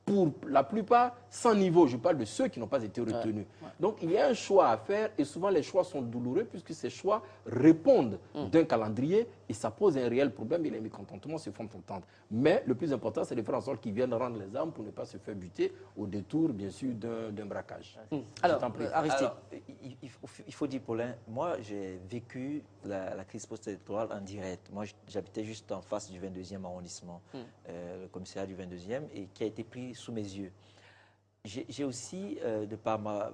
pour la plupart sans niveau. Je parle de ceux qui n'ont pas été retenus. Donc il y a un choix à faire et souvent les choix sont douloureux puisque ces choix répondent d'un calendrier et ça pose un réel problème et les mécontentements se font entendre. Mais le plus important, c'est de faire en sorte qu'ils viennent rendre les armes pour ne pas se faire buter au détour, bien sûr, d'un braquage. Alors, Aristide. Il faut dire, Paulin, moi j'ai vécu la crise post-électorale en direct. Moi j'habitais juste en face du 22e arrondissement, le commissariat du 22e, et qui a été pris sous mes yeux. J'ai aussi, de par ma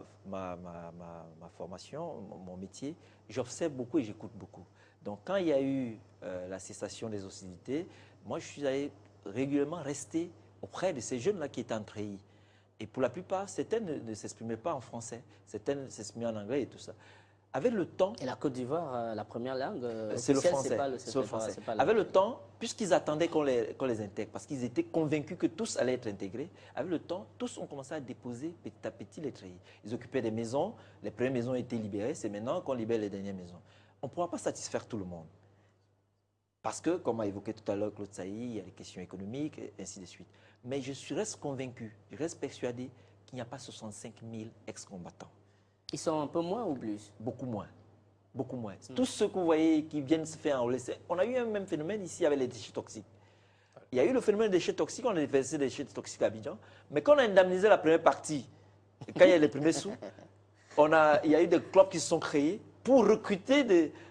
formation, mon métier, j'observe beaucoup et j'écoute beaucoup. Donc quand il y a eu la cessation des hostilités, moi je suis allé régulièrement rester auprès de ces jeunes-là qui étaient en treillis. Et pour la plupart, certains ne s'exprimaient pas en français, certains s'exprimaient en anglais et tout ça. avec le temps, Et la Côte d'Ivoire, la première langue c'est le officielle, français. c'est le français. Avec le temps, puisqu'ils attendaient qu'on les intègre, parce qu'ils étaient convaincus que tous allaient être intégrés, avec le temps, tous ont commencé à déposer petit à petit les treillis. Ils occupaient des maisons, les premières maisons ont été libérées, c'est maintenant qu'on libère les dernières maisons. On ne pourra pas satisfaire tout le monde. Parce que, comme a évoqué tout à l'heure Claude Sailly, il y a les questions économiques, et ainsi de suite. Mais reste convaincu, je reste persuadé qu'il n'y a pas 65 000 ex-combattants. Ils sont un peu moins ou plus? Beaucoup moins. Beaucoup moins. Tous ceux que vous voyez qui viennent se faire enrôler, on a eu un même phénomène ici avec les déchets toxiques. Il y a eu le phénomène des déchets toxiques, on a déversé des déchets toxiques à Abidjan, mais quand on a indemnisé la première partie, quand il y a les premiers sous, il y a eu des clubs qui se sont créés pour recruter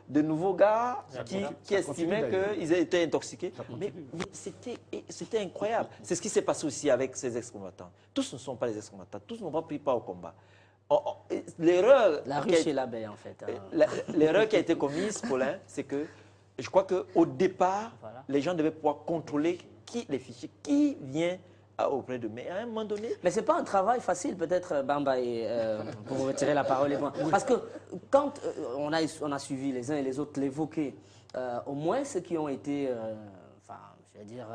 de nouveaux gars qui estimaient qu'ils étaient intoxiqués. Mais c'était incroyable. C'est ce qui s'est passé aussi avec ces ex-combattants. Tous ne sont pas les ex-combattants, tous n'ont pas pris part au combat. L'erreur... La ruche et l'abeille, en fait. L'erreur qui a été commise, Paulin, c'est que je crois qu'au départ, les gens devaient pouvoir contrôler les fichiers, qui vient auprès de. Mais à un moment donné... Mais ce n'est pas un travail facile, peut-être, Bamba, pour vous retirer la parole. Parce que quand on a suivi les uns et les autres l'évoquer, au moins ceux qui ont été, enfin, je vais dire...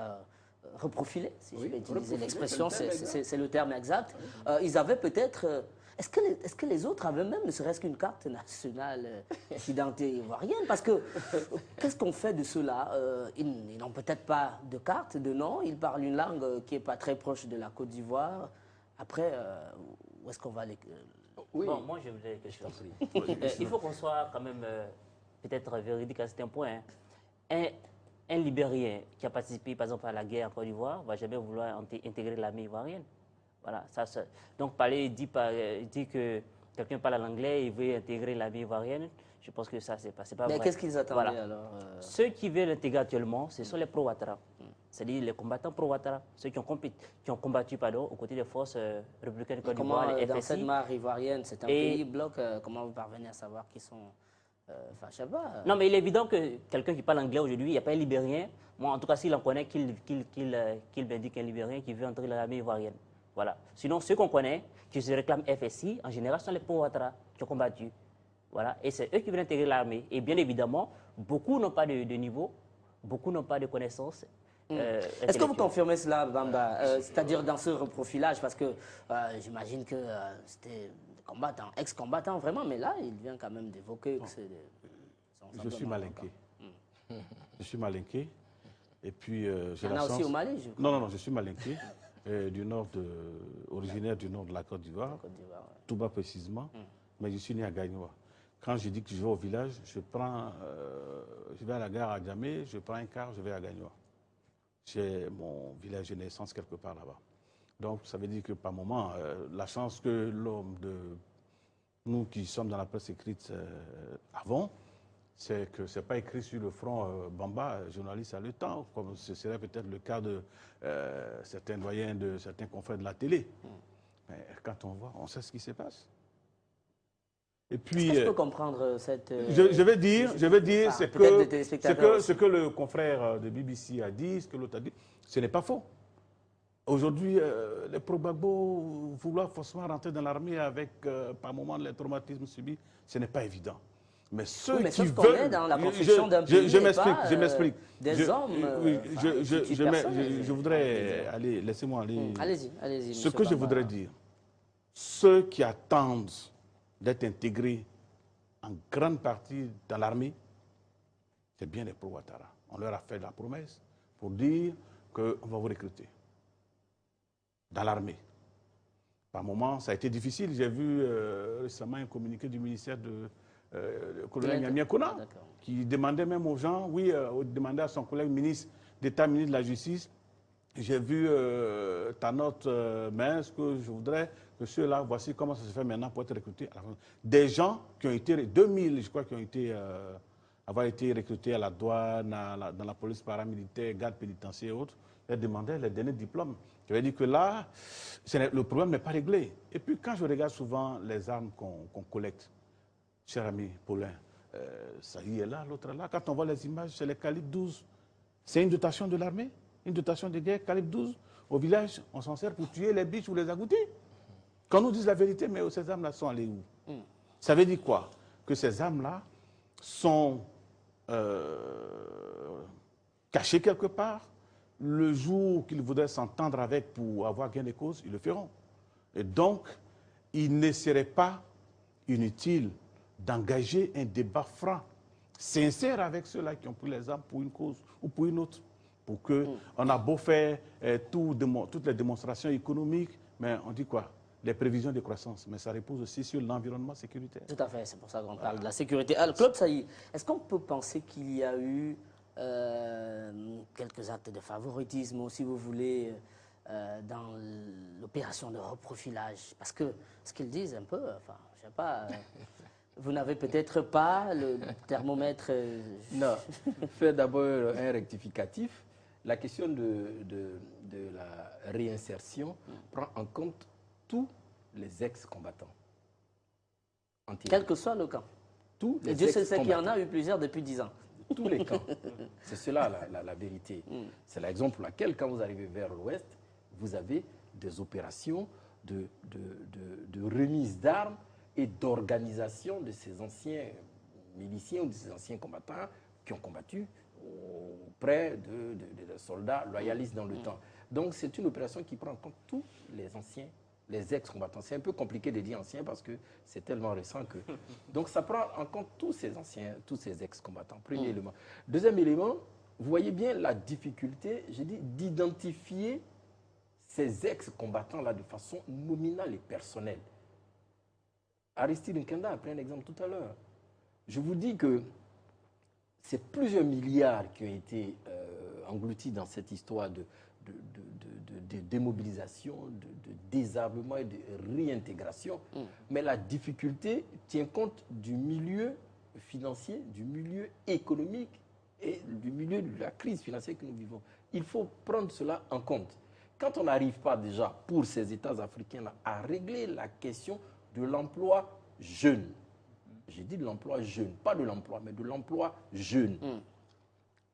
reprofilés, si je vais utiliser l'expression, c'est le terme exact. Ils avaient peut-être... Est-ce que les autres avaient même ne serait-ce qu'une carte nationale d'identité ivoirienne? Parce que qu'est-ce qu'on fait de ceux-là? Ils n'ont peut-être pas de carte, de nom, ils parlent une langue qui n'est pas très proche de la Côte d'Ivoire. Après, où est-ce qu'on va les... Oui. Bon, moi je voudrais que je t'en prie. Il faut qu'on soit quand même peut-être véridique à certains points. Hein. Un Libérien qui a participé, par exemple, à la guerre en Côte d'Ivoire, ne va jamais vouloir intégrer l'armée ivoirienne. Voilà, donc dit que quelqu'un parle l'anglais et veut intégrer l'armée ivoirienne, je pense que ça, c'est pas vrai. Mais qu'est-ce qu'ils attendaient alors Ceux qui veulent l'intégrer actuellement, ce sont les pro-Ouattara. C'est-à-dire les combattants pro-Ouattara, ceux qui ont combattu aux côtés des forces républicaines de Côte d'Ivoire, les FSI. Dans cette mare ivoirienne, c'est un pays bloc, comment vous parvenez à savoir qui sont... Enfin, je sais pas. Non, mais il est évident que quelqu'un qui parle anglais aujourd'hui, il n'y a pas un Libérien. Moi, en tout cas, s'il en connaît, qu'il m'indique un Libérien qui veut entrer dans l'armée ivoirienne. Voilà. Sinon, ceux qu'on connaît, qui se réclament FSI, en général, sont les pro-Ouattara qui ont combattu. Voilà. Et c'est eux qui veulent intégrer l'armée. Et bien évidemment, beaucoup n'ont pas de niveau, beaucoup n'ont pas de connaissances. Est-ce que vous confirmez cela, Bamba? C'est-à-dire dans ce reprofilage, parce que j'imagine que c'était des combattants, ex-combattants vraiment, mais là, il vient quand même d'évoquer que c'est des... Je suis mal inquiet. Je suis mal inquiet. Et puis, il y en a aussi au Mali, je crois. Non, je suis mal inquiet. Originaire du nord de la Côte d'Ivoire, tout bas précisément, mais je suis né à Gagnoa. Quand je dis que je vais au village, je vais à la gare à Djamé, je prends un car, je vais à Gagnoa. J'ai mon village de naissance quelque part là-bas. Donc ça veut dire que par moment, la chance que nous qui sommes dans la presse écrite avons, c'est que ce n'est pas écrit sur le front Bamba, journaliste à le temps, comme ce serait peut-être le cas de certains doyens, de certains confrères de la télé. Mais quand on voit, on sait ce qui se passe. Et puis, est-ce que je peux comprendre cette... je vais dire, ce que le confrère de BBC a dit, ce que l'autre a dit, ce n'est pas faux. Aujourd'hui, les pro-Gbagbo, vouloir forcément rentrer dans l'armée avec, par moment, les traumatismes subis, ce n'est pas évident. Mais ceux qui veulent... dans la construction d'un pays, je m'explique. Des hommes... je voudrais aller... Laissez-moi aller... Allez-y. Ce que je voudrais dire, ceux qui attendent d'être intégrés en grande partie dans l'armée, c'est bien les pro-Ouattara. On leur a fait la promesse pour dire qu'on va vous recruter dans l'armée. Par moments, ça a été difficile. J'ai vu récemment un communiqué du ministère de... le colonel Nyamia Kona, qui demandait même aux gens, demandait à son collègue ministre d'État, ministre de la Justice, j'ai vu ta note, mais ce que je voudrais que ceux-là, voici comment ça se fait maintenant pour être recrutés. Des gens qui ont été, 2000, je crois, qui ont été, avoir été recrutés à la douane, dans la police paramilitaire, garde pénitentiaire et autres, ils demandaient les derniers diplômes. Je veux dire que là, le problème n'est pas réglé. Et puis quand je regarde souvent les armes qu'on collecte, cher ami Paulin, ça y est là, l'autre là. Quand on voit les images, c'est les calibres 12. C'est une dotation de l'armée, une dotation de guerre, calibre 12. Au village, on s'en sert pour tuer les biches ou les agoutis. Qu'on nous dise la vérité, mais ces armes-là sont allées où? Ça veut dire quoi? que ces âmes-là sont cachées quelque part. Le jour qu'ils voudraient s'entendre avec pour avoir gain de cause, ils le feront. Et donc, il ne serait pas inutile d'engager un débat franc, sincère avec ceux-là qui ont pris les armes pour une cause ou pour une autre. Pour que, on a beau faire toutes les démonstrations économiques, mais on dit quoi? Les prévisions de croissance, mais ça repose aussi sur l'environnement sécuritaire. Tout à fait, c'est pour ça qu'on parle de la sécurité. Alors, Claude Sailly, est-ce qu'on peut penser qu'il y a eu quelques actes de favoritisme, si vous voulez, dans l'opération de reprofilage? Parce que ce qu'ils disent un peu, enfin, je ne sais pas, vous n'avez peut-être pas le thermomètre. Non, faire d'abord un rectificatif. La question de la réinsertion prend en compte tous les ex-combattants. Quel que soit le camp. Tous les Et Dieu sait qu'il y en ex-combattants. a eu plusieurs depuis 10 ans. Tous les camps. C'est cela la vérité. C'est l'exemple pour laquelle, quand vous arrivez vers l'ouest, vous avez des opérations de remise d'armes et d'organisation de ces anciens miliciens ou de ces anciens combattants qui ont combattu auprès de soldats loyalistes dans le temps. Donc c'est une opération qui prend en compte tous les anciens, les ex-combattants. C'est un peu compliqué de dire anciens parce que c'est tellement récent que... Donc ça prend en compte tous ces anciens, tous ces ex-combattants. Premier élément. Deuxième élément, vous voyez bien la difficulté, j'ai dit, d'identifier ces ex-combattants-là de façon nominale et personnelle. Aristide Nkenda a pris un exemple tout à l'heure. Je vous dis que c'est plusieurs milliards qui ont été engloutis dans cette histoire de démobilisation, de désarmement et de réintégration. Mais la difficulté tient compte du milieu financier, du milieu économique et du milieu de la crise financière que nous vivons. Il faut prendre cela en compte. Quand on n'arrive pas déjà, pour ces États africains-là, à régler la question de l'emploi jeune, j'ai dit de l'emploi jeune, pas de l'emploi, mais de l'emploi jeune.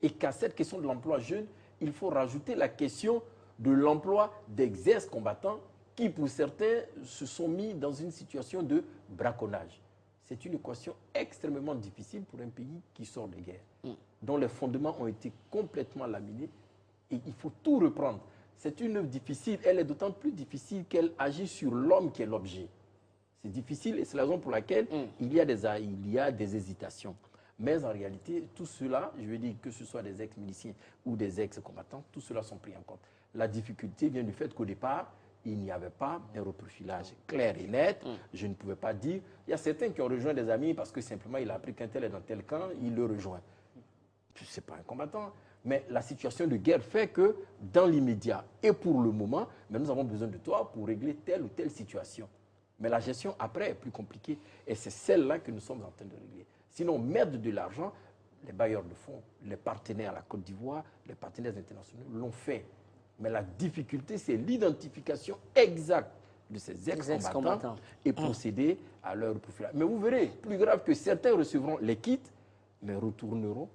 Et qu'à cette question de l'emploi jeune, il faut rajouter la question de l'emploi des ex-combattants qui, pour certains, se sont mis dans une situation de braconnage. C'est une équation extrêmement difficile pour un pays qui sort de guerre, dont les fondements ont été complètement laminés et il faut tout reprendre. C'est une œuvre difficile, elle est d'autant plus difficile qu'elle agit sur l'homme qui est l'objet. C'est difficile et c'est la raison pour laquelle il y a des hésitations. Mais en réalité, tout cela, je veux dire que ce soit des ex-miliciens ou des ex-combattants, tout cela sont pris en compte. La difficulté vient du fait qu'au départ, il n'y avait pas un reprofilage clair et net. Je ne pouvais pas dire... Il y a certains qui ont rejoint des amis parce que simplement il a appris qu'un tel est dans tel camp, il le rejoint. Ce n'est pas un combattant. Mais la situation de guerre fait que dans l'immédiat et pour le moment, mais nous avons besoin de toi pour régler telle ou telle situation. Mais la gestion après est plus compliquée et c'est celle-là que nous sommes en train de régler. Sinon, mettre de l'argent, les bailleurs de fonds, les partenaires à la Côte d'Ivoire, les partenaires internationaux l'ont fait. Mais la difficulté, c'est l'identification exacte de ces ex-combattants et procéder à leur profilage. Mais vous verrez, plus grave que certains recevront les kits, mais retourneront.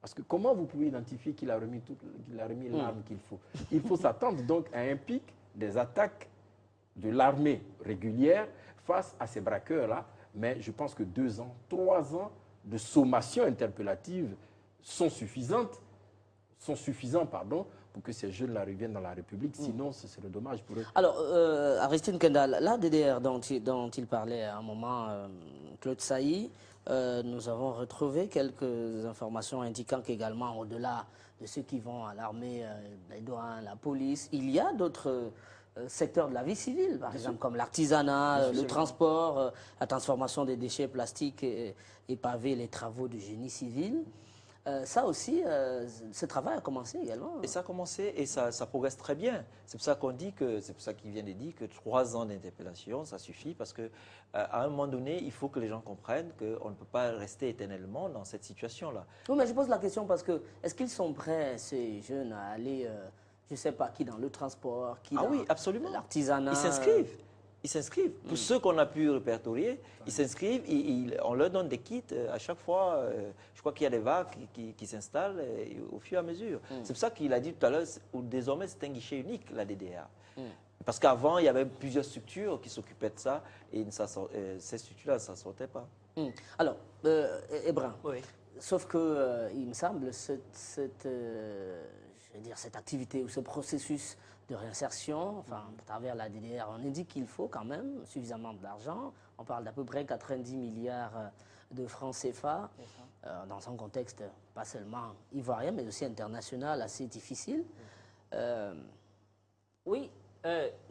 Parce que comment vous pouvez identifier qu'il a remis l'arme qu'il faut? Il faut s'attendre donc à un pic des attaques de l'armée régulière face à ces braqueurs-là. Mais je pense que 2 ans, 3 ans de sommation interpellative sont suffisants, pour que ces jeunes-là reviennent dans la République. Sinon, ce serait dommage pour eux. Alors, Aristide Nkenda, la DDR dont il parlait à un moment, Claude Sailly, nous avons retrouvé quelques informations indiquant qu'également, au-delà de ceux qui vont à l'armée, les douanes, la police, il y a d'autres secteurs de la vie civile, par exemple, comme l'artisanat, le transport, la transformation des déchets plastiques et pavés, les travaux de génie civil. Ça aussi, ce travail a commencé également. Et ça a commencé et ça progresse très bien. C'est pour ça qu'on dit que, c'est pour ça qu'il vient de dire que 3 ans d'interpellation, ça suffit parce que à un moment donné, il faut que les gens comprennent qu'on ne peut pas rester éternellement dans cette situation-là. Oui, mais je pose la question parce que est-ce qu'ils sont prêts, ces jeunes, à aller, je ne sais pas, qui dans le transport, qui dans l'artisanat? Ils s'inscrivent. Ils s'inscrivent. Pour ceux qu'on a pu répertorier, ils s'inscrivent, on leur donne des kits à chaque fois. Je crois qu'il y a des vagues qui s'installent au fur et à mesure. C'est pour ça qu'il a dit tout à l'heure, désormais c'est un guichet unique, la DDR. Parce qu'avant, il y avait plusieurs structures qui s'occupaient de ça et ces structures-là, ça ne sortait pas. Alors, Ebrin, Oui. sauf que, il me semble, cette activité ou ce processus de réinsertion, enfin, à travers la DDR, on indique qu'il faut quand même suffisamment d'argent. On parle d'à peu près 90 milliards de francs CFA, dans un contexte pas seulement ivoirien, mais aussi international, assez difficile. Oui,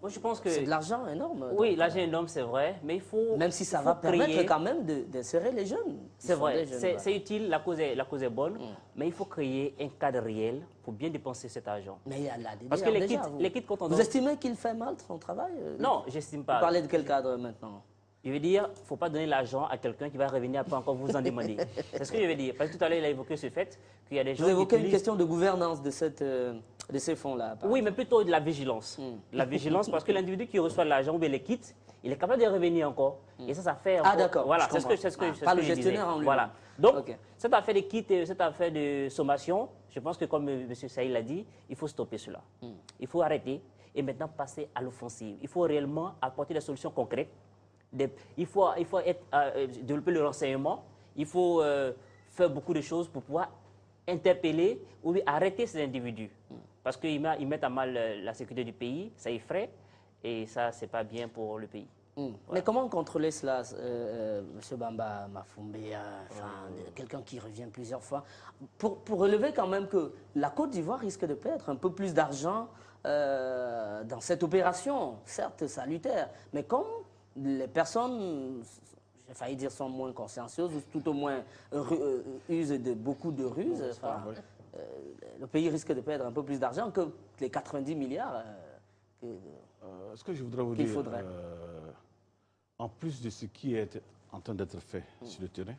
moi je pense que... C'est de l'argent énorme. Oui, donc, l'argent est énorme, c'est vrai, mais il faut... même si ça il va faut permettre créer- quand même d'insérer les jeunes. C'est Ils sont vrai, des jeunes, c'est voilà. utile, la cause est bonne, mais il faut créer un cadre réel pour bien dépenser cet argent. Mais il y a la DDR Parce que les déjà, kits, vous. les kits, quand on Vous donne- estimez qu'il fait mal son travail Non, j'estime Vous pas. parlez de quel cadre maintenant? Je veux dire, il ne faut pas donner l'argent à quelqu'un qui va revenir après encore vous en demander. C'est ce que je veux dire. Parce que tout à l'heure, il a évoqué ce fait qu'il y a des gens Vous qui évoquez une utilisent- question de gouvernance de ces fonds-là. par Oui, mais plutôt de la vigilance. La vigilance, parce que l'individu qui reçoit l'argent ou bien les kits, il est capable de revenir encore. Et ça fait Ah, encore- d'accord, Voilà, je c'est ce que comprends. c'est Pas ce le que je gestionnaire disais. en lui-même. Voilà. Donc, Ok. cette affaire des kits, cette affaire de sommation, je pense que comme M. Saïd l'a dit, il faut stopper cela. Il faut arrêter et maintenant passer à l'offensive. Il faut réellement apporter des solutions concrètes. Il faut développer le renseignement. Il faut faire beaucoup de choses pour pouvoir interpeller ou arrêter ces individus. Parce qu'ils mettent à mal la sécurité du pays, ça effraie, et ça, c'est pas bien pour le pays. Mais comment contrôler cela, M. Bamba Mafumbe, quelqu'un qui revient plusieurs fois, pour relever quand même que la Côte d'Ivoire risque de perdre un peu plus d'argent dans cette opération, certes salutaire, mais comme les personnes, j'ai failli dire, sont moins consciencieuses, ou tout au moins usent de beaucoup de ruses, le pays risque de perdre un peu plus d'argent que les 90 milliards Ce que je voudrais vous qu'il dire, faudrait. en plus de ce qui est en train d'être fait sur le terrain,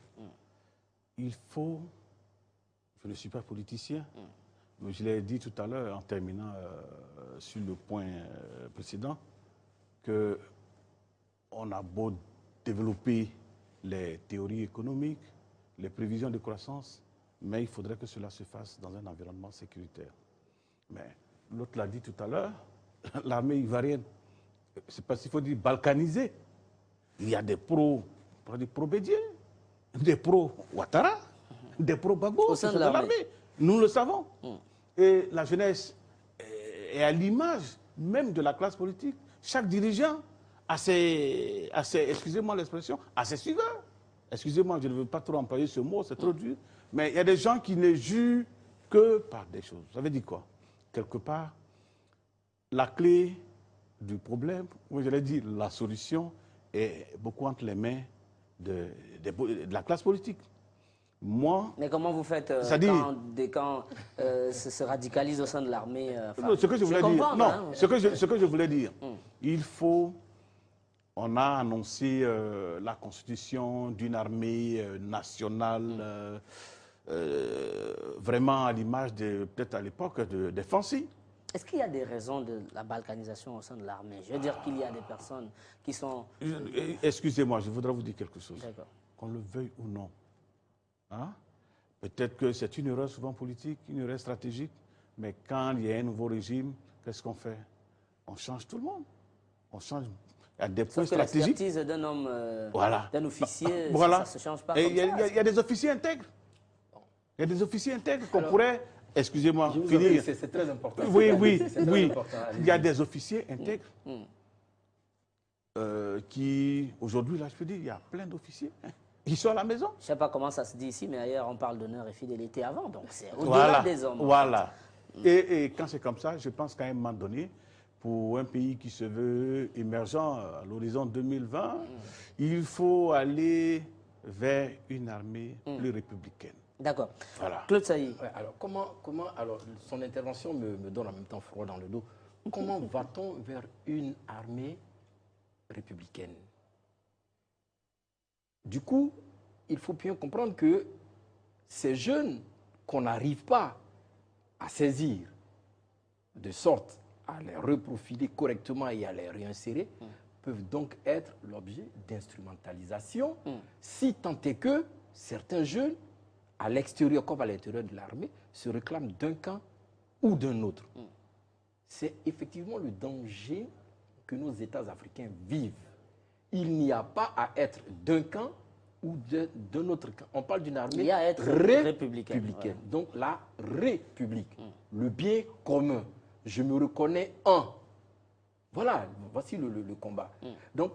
il faut, je ne suis pas politicien, mais je l'ai dit tout à l'heure en terminant sur le point précédent, que on a beau développer les théories économiques, les prévisions de croissance, mais il faudrait que cela se fasse dans un environnement sécuritaire. Mais l'autre l'a dit tout à l'heure, l'armée ivoirienne, c'est pas s'il faut dire balkanisée. Il y a des pro-Bédier, des pro-Ouattara, des pro-Gbagbo Au sein de l'armée. Nous le savons. Et la jeunesse est à l'image même de la classe politique. Chaque dirigeant a ses excusez-moi l'expression, a ses suiveurs. Excusez-moi, je ne veux pas trop employer ce mot, c'est trop dur. Mais il y a des gens qui ne jurent que par des choses. Ça veut dire quoi? Quelque part, la clé du problème, ou je l'ai dit, la solution est beaucoup entre les mains de la classe politique. Moi, Mais comment vous faites C'est-à-dire- quand se radicalise au sein de l'armée non, ce que je voulais dire, comprends, non, hein. ce que je voulais dire, il faut, on a annoncé la constitution d'une armée nationale, vraiment à l'image peut-être à l'époque des Fancy. Est-ce qu'il y a des raisons de la balkanisation au sein de l'armée? Je veux dire qu'il y a des personnes qui sont... Excusez-moi, je voudrais vous dire quelque chose. D'accord. Qu'on le veuille ou non. Hein? Peut-être que c'est une erreur souvent politique, une erreur stratégique, mais quand il y a un nouveau régime, qu'est-ce qu'on fait? On change tout le monde. On change. Il y a des points Sauf que stratégiques. l'expertise d'un homme, Voilà. d'un officier, Voilà. ça ne se change pas Et comme ça. il y a des officiers intègres. Il y a des officiers intègres qu'on pourrait, excusez-moi, Je vous finir. avoue, c'est très important. Oui, oui, C'est très oui. important, allez-y. Il y a des officiers intègres qui, aujourd'hui, là, je peux dire, il y a plein d'officiers. Ils sont à la maison. Je ne sais pas comment ça se dit ici, mais ailleurs, on parle d'honneur et fidélité avant, donc c'est au-delà Voilà. des hommes. Voilà. Et quand c'est comme ça, je pense qu'à un moment donné, pour un pays qui se veut émergent à l'horizon 2020, il faut aller vers une armée plus républicaine. D'accord. Voilà. Claude Saïd, Ouais, alors, alors, son intervention me donne en même temps froid dans le dos. Comment va-t-on vers une armée républicaine? Du coup, il faut bien comprendre que ces jeunes qu'on n'arrive pas à saisir de sorte à les reprofiler correctement et à les réinsérer, peuvent donc être l'objet d'instrumentalisation, si tant est que certains jeunes, à l'extérieur comme à l'intérieur de l'armée, se réclament d'un camp ou d'un autre. C'est effectivement le danger que nos États africains vivent. Il n'y a pas à être d'un camp ou d'un autre camp. On parle d'une armée Il y a à être républicaine. Ouais. Donc la République, le bien commun. Je me reconnais en. Voilà, voici le combat. Donc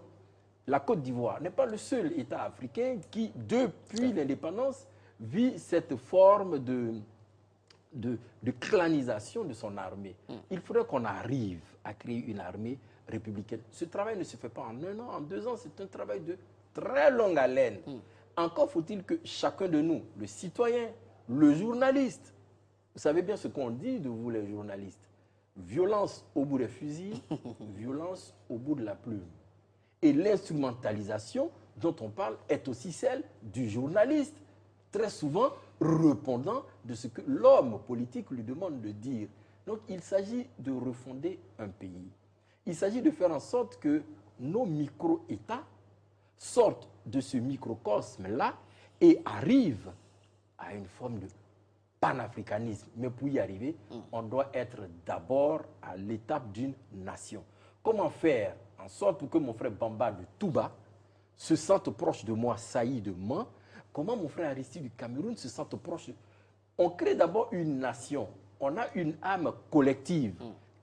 la Côte d'Ivoire n'est pas le seul État africain qui, depuis l'indépendance, vit cette forme de clanisation de son armée. Il faudrait qu'on arrive à créer une armée républicaine. Ce travail ne se fait pas en 1 an, en 2 ans, c'est un travail de très longue haleine. Encore faut-il que chacun de nous, le citoyen, le journaliste, vous savez bien ce qu'on dit de vous les journalistes, violence au bout des fusils, violence au bout de la plume. Et l'instrumentalisation dont on parle est aussi celle du journaliste, très souvent répondant de ce que l'homme politique lui demande de dire. Donc il s'agit de refonder un pays. Il s'agit de faire en sorte que nos micro-États sortent de ce microcosme-là et arrivent à une forme de panafricanisme. Mais pour y arriver, on doit être d'abord à l'étape d'une nation. Comment faire en sorte pour que mon frère Bamba de Touba se sente proche de moi, Saïd de Mans? Comment mon frère Aristide du Cameroun se sente proche de... On crée d'abord une nation. On a une âme collective.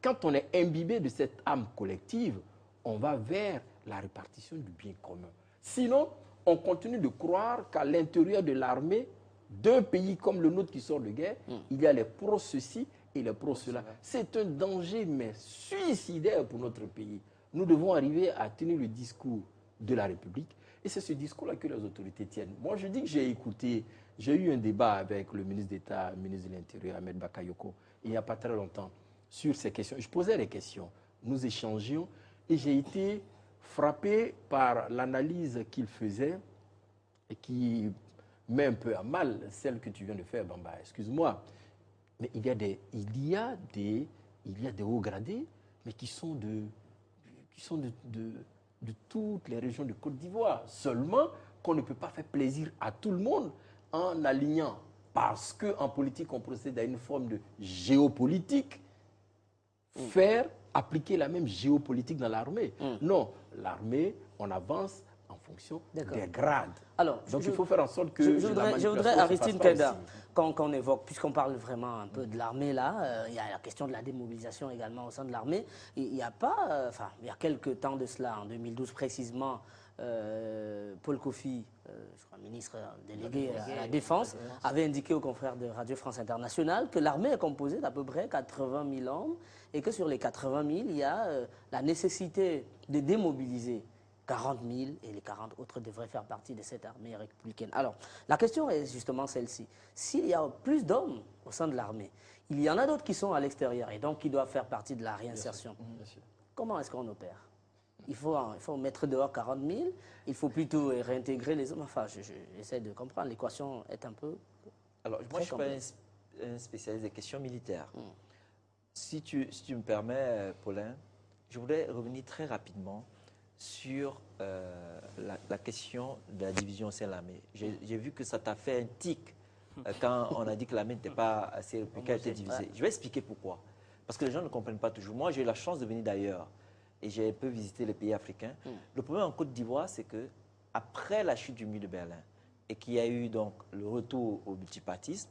Quand on est imbibé de cette âme collective, on va vers la répartition du bien commun. Sinon, on continue de croire qu'à l'intérieur de l'armée, d'un pays comme le nôtre qui sort de guerre, il y a les pro-ceci et les pro-cela. C'est un danger, mais suicidaire pour notre pays. Nous devons arriver à tenir le discours de la République. Et c'est ce discours-là que les autorités tiennent. Moi, je dis que j'ai écouté, j'ai eu un débat avec le ministre d'État, ministre de l'Intérieur, Ahmed Bakayoko, il n'y a pas très longtemps, sur ces questions. Je posais des questions, nous échangions, et j'ai été frappé par l'analyse qu'il faisait, et qui met un peu à mal celle que tu viens de faire, Bamba, excuse-moi. Mais il y a des hauts gradés, mais qui sont de toutes les régions de Côte d'Ivoire. Seulement qu'on ne peut pas faire plaisir à tout le monde en alignant. Parce qu'en politique, on procède à une forme de géopolitique. Faire appliquer la même géopolitique dans l'armée. Non, l'armée, on avance en fonction des grades. Alors, donc il faut faire en sorte que je voudrais Aristide Keïta, qu'on évoque, puisqu'on parle vraiment un peu de l'armée là, il y a la question de la démobilisation également au sein de l'armée. Il y a pas, il y a quelques temps de cela, en 2012 précisément, Paul Kofi, je crois ministre délégué à la Défense, avait indiqué aux confrères de Radio France Internationale que l'armée est composée d'à peu près 80 000 hommes et que sur les 80 000, il y a la nécessité de démobiliser 40 000 et les 40 autres devraient faire partie de cette armée républicaine. Alors, la question est justement celle-ci. S'il y a plus d'hommes au sein de l'armée, il y en a d'autres qui sont à l'extérieur et donc qui doivent faire partie de la réinsertion. Comment est-ce qu'on opère ? Il faut mettre dehors 40 000, il faut plutôt réintégrer les hommes. Enfin, j'essaie de comprendre. L'équation est un peu... Alors, moi, je ne suis pas un spécialiste des questions militaires. Si tu me permets, Paulin, je voudrais revenir très rapidement sur la question de la division au sein de l'armée. J'ai vu que ça t'a fait un tic quand on a dit que l'armée n'était pas assez républicaine, était divisée. Je vais expliquer pourquoi. Parce que les gens ne comprennent pas toujours. Moi, j'ai eu la chance de venir d'ailleurs et j'ai un peu visité les pays africains. Le problème en Côte d'Ivoire, c'est que après la chute du mur de Berlin et qu'il y a eu donc le retour au multipartisme,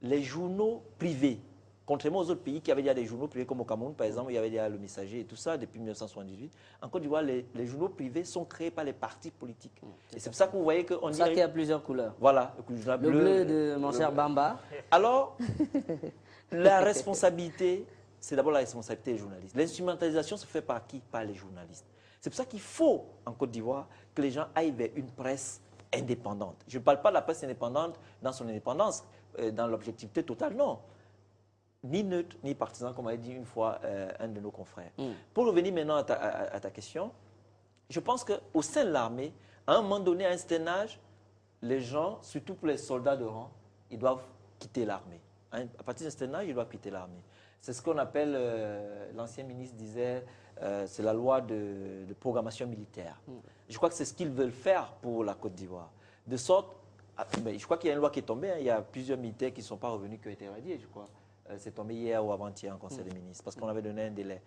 les journaux privés, contrairement aux autres pays qui avaient déjà des journaux privés, comme au Cameroun, par exemple, il y avait déjà le Messager et tout ça depuis 1978. En Côte d'Ivoire, les journaux privés sont créés par les partis politiques. Et c'est pour ça que vous voyez qu'on dirait... C'est ça qu'il y a plusieurs couleurs. Voilà. Le bleu de mon cher Bamba. Alors, la responsabilité, c'est d'abord la responsabilité des journalistes. L'instrumentalisation se fait par qui? Par les journalistes. C'est pour ça qu'il faut, en Côte d'Ivoire, que les gens aillent vers une presse indépendante. Je ne parle pas de la presse indépendante dans son indépendance, dans l'objectivité totale, non. Ni neutre, ni partisan, comme a dit une fois un de nos confrères. Pour revenir maintenant à ta question, je pense qu'au sein de l'armée, à un moment donné, à un certain âge, les gens, surtout pour les soldats de rang, ils doivent quitter l'armée. À partir d'un certain âge, ils doivent quitter l'armée. C'est ce qu'on appelle, l'ancien ministre disait, c'est la loi de programmation militaire. Je crois que c'est ce qu'ils veulent faire pour la Côte d'Ivoire. De sorte, mais je crois qu'il y a une loi qui est tombée, hein, il y a plusieurs militaires qui ne sont pas revenus, qui ont été irradiés, je crois. C'est tombé hier ou avant-hier en Conseil des ministres, parce qu'on avait donné un délai.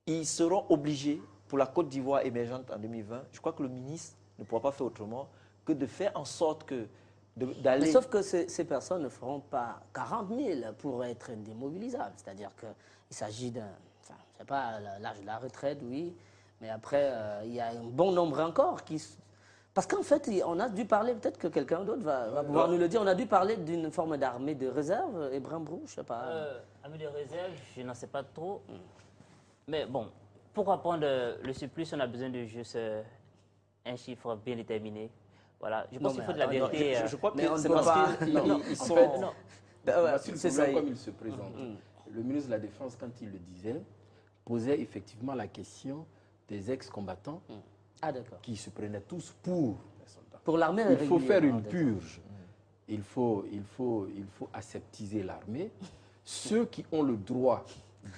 ils seront obligés, pour la Côte d'Ivoire émergente en 2020, je crois que le ministre ne pourra pas faire autrement que de faire en sorte que Mais d'aller... sauf que ces personnes ne feront pas 40 000 pour être démobilisables. C'est-à-dire qu'il s'agit d'un... Enfin, je ne sais pas, l'âge de la retraite, oui. Mais après, il y a un bon nombre encore qui... Parce qu'en fait, on a dû parler, peut-être que quelqu'un d'autre va pouvoir nous le dire, on a dû parler d'une forme d'armée de réserve, Ebrahim Brou, je ne sais pas. Armée de réserve, je n'en sais pas trop. Mais bon, pourquoi prendre le surplus si on a besoin de juste un chiffre bien déterminé? Voilà, je pense qu'il faut de la vérité. Je crois que mais on c'est ne peut parce pas- qu'ils non, ils En sont... fait, non. voici le c'est problème ça. comme il se présente. Le ministre de la Défense, quand il le disait, posait effectivement la question des ex-combattants Ah, d'accord. qui se prenaient tous pour les soldats. Pour l'armée Il faut régulière, faire une d'accord. purge. Il faut aseptiser l'armée. Ceux qui ont le droit